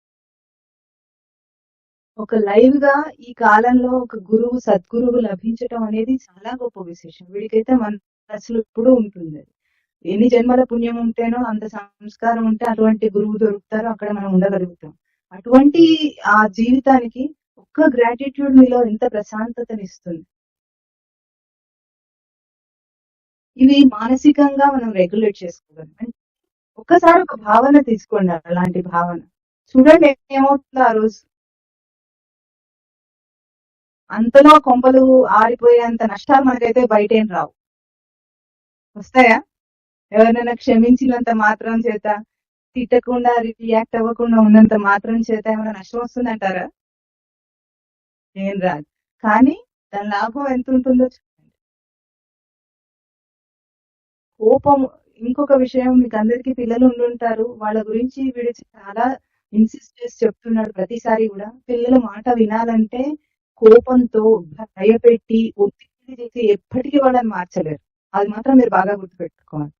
ఒక లైవ్ గా ఈ కాలంలో ఒక గురువు సద్గురువు లభించటం అనేది చాలా గొప్ప విశేషం. వీడికైతే మనసులో ఎప్పుడూ ఉంటుంది. అది ఎన్ని జన్మల పుణ్యం ఉంటేనో అంత సంస్కారం ఉంటే అటువంటి గురువు దొరుకుతారో అక్కడ మనం ఉండగలుగుతాం. అటువంటి ఆ జీవితానికి ఒక్క గ్రాటిట్యూడ్ మీలో ఎంత ప్రశాంతతనిస్తుంది. ఇవి మానసికంగా మనం రెగ్యులేట్ చేసుకోగలం. అంటే ఒక్కసారి ఒక భావన తీసుకోండి, అలాంటి భావన చూడండి ఏమవుతుందో ఆ రోజు. అంతలో కొంపలు ఆరిపోయేంత నష్టాలు మనకైతే బయట ఏం రావు. వస్తాయా? ఎవరినైనా క్షమించినంత మాత్రం చేత, తిట్టకుండా రియాక్ట్ అవ్వకుండా ఉన్నంత మాత్రం చేత ఏమైనా నష్టం వస్తుందంటారా? ఏం రాదు. కానీ దాని లాభం ఎంత ఉంటుందో చూడండి. కోపం ఇంకొక విషయం, మీకు అందరికీ పిల్లలు ఉండుంటారు, వాళ్ళ గురించి వీడు చాలా ఇన్సిస్ట్ చేసి చెప్తున్నాడు ప్రతిసారి కూడా. పిల్లల మాట వినాలంటే కోపంతో భయపెట్టి ఒత్తిడి చేసి ఎప్పటికీ వాళ్ళని మార్చలేరు. అది మాత్రం మీరు బాగా గుర్తుపెట్టుకోవాలి.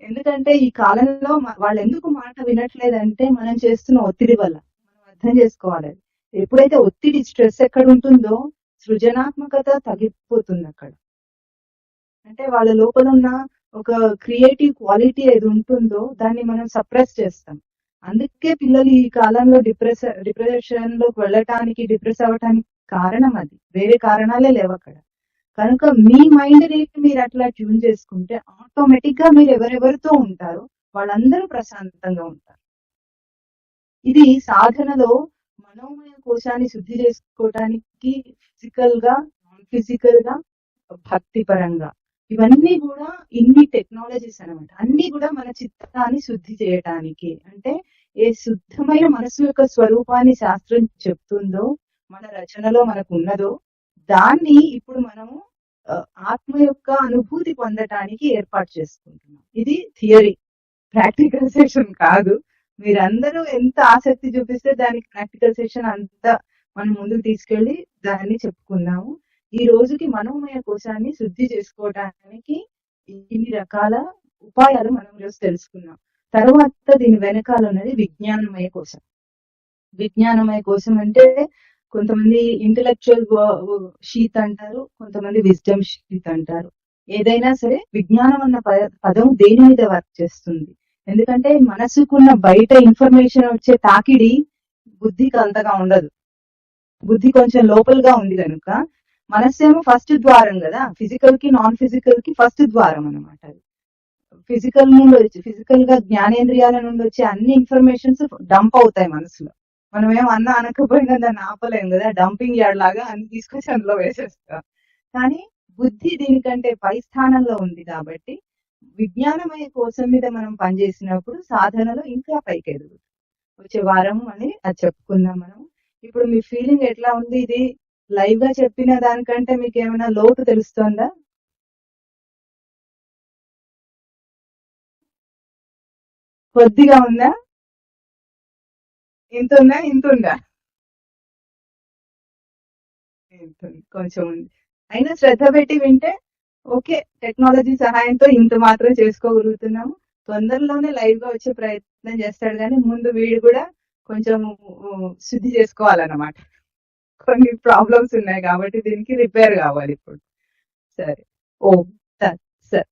ఎందుకంటే ఈ కాలంలో వాళ్ళు ఎందుకు మాట వినట్లేదంటే మనం చేస్తున్న ఒత్తిడి వల్ల. మనం అర్థం చేసుకోవాలి. ఎప్పుడైతే ఒత్తిడి స్ట్రెస్ ఎక్కడ ఉంటుందో సృజనాత్మకత తగ్గిపోతుంది అక్కడ. అంటే వాళ్ళ లోపల ఉన్న ఒక క్రియేటివ్ క్వాలిటీ ఏది ఉంటుందో దాన్ని మనం సప్రెస్ చేస్తాం. అందుకే పిల్లలు ఈ కాలంలో డిప్రెషన్ లోకి వెళ్ళటానికి, డిప్రెస్ అవ్వటానికి కారణం అది. వేరే కారణాలే లేవు అక్కడ. కనుక మీ మైండ్ ని మీరు అట్లా ట్యూన్ చేసుకుంటే ఆటోమేటిక్ గా మీరు ఎవరెవరితో ఉంటారో వాళ్ళందరూ ప్రశాంతంగా ఉంటారు. ఇది సాధనలో మనోమయ కోశాన్ని శుద్ధి చేసుకోవటానికి ఫిజికల్ గా, నాన్ ఫిజికల్ గా, భక్తి పరంగా ఇవన్నీ కూడా ఇన్ని టెక్నాలజీస్ అనమాట. అన్ని కూడా మన చిత్తాన్ని శుద్ధి చేయటానికి. అంటే ఏ శుద్ధమైన మనసు యొక్క స్వరూపాన్ని శాస్త్రం చెప్తుందో, మన రచనలో మనకు ఉన్నదో దాన్ని ఇప్పుడు మనము ఆత్మ యొక్క అనుభూతి పొందటానికి ఏర్పాటు చేసుకుంటున్నాం. ఇది థియరీ, ప్రాక్టికల్ సెషన్ కాదు. మీరందరూ ఎంత ఆసక్తి చూపిస్తే దానికి ప్రాక్టికల్ సెషన్ అంతా మనం ముందుకు తీసుకెళ్లి దాన్ని చెప్పుకుందాము. ఈ రోజుకి మనోమయ కోశాన్ని శుద్ధి చేసుకోవడానికి ఇన్ని రకాల ఉపాయాలు మనం ఈరోజు తెలుసుకున్నాం. తర్వాత దీని వెనకాల ఉన్నది విజ్ఞానమయ కోశం. విజ్ఞానమయ కోశం అంటే కొంతమంది ఇంటలెక్చువల్ షీత్ అంటారు, కొంతమంది విజ్డమ్ షీత్ అంటారు. ఏదైనా సరే విజ్ఞానం అన్న పదం దేని మీద వర్క్ చేస్తుంది? ఎందుకంటే మనసుకున్న బయట ఇన్ఫర్మేషన్ వచ్చే తాకిడి బుద్ధికి అంతగా ఉండదు. బుద్ధి కొంచెం లోపలగా ఉంది కనుక మనస్సేమో ఫస్ట్ ద్వారం కదా, ఫిజికల్ కి నాన్ ఫిజికల్ కి ఫస్ట్ ద్వారం అనమాట. ఫిజికల్ నుండి వచ్చి ఫిజికల్ గా జ్ఞానేంద్రియాల నుండి వచ్చే అన్ని ఇన్ఫర్మేషన్స్ డంప్ అవుతాయి మనసులో. మనం ఏం అన్నా అనకపోయినా దాన్ని ఆపలేం కదా, డంపింగ్ యార్డ్ లాగా అన్ని తీసుకొచ్చి అందులో వేసేస్తాం. కానీ బుద్ధి దీనికంటే పై స్థానంలో ఉంది కాబట్టి విజ్ఞానమయ కోశం మీద మనం పనిచేసినప్పుడు సాధనలో ఇంకా పైకి ఎదుగుతుంది. వచ్చే వారం అని అది చెప్పుకుందాం మనం. ఇప్పుడు మీ ఫీలింగ్ ఎట్లా ఉంది? ఇది లైవ్ గా చెప్పిన దానికంటే మీకు ఏమైనా లోటు తెలుస్తోందా? కొద్దిగా ఉందా? ఇంత ఉందా? ఇంత ఉందా? కొంచెం ఉంది. అయినా శ్రద్ధ పెట్టి వింటే ఓకే, టెక్నాలజీ సహాయంతో ఇంత మాత్రం చేసుకోగలుగుతున్నాము. తొందరలోనే లైవ్ గా వచ్చే ప్రయత్నం చేస్తాడు, కానీ ముందు వీడు కూడా కొంచెం శుద్ధి చేసుకోవాలన్నమాట. కొన్ని ప్రాబ్లమ్స్ ఉన్నాయి కాబట్టి దీనికి రిపేర్ కావాలి ఇప్పుడు. సరే. ఓ సరే.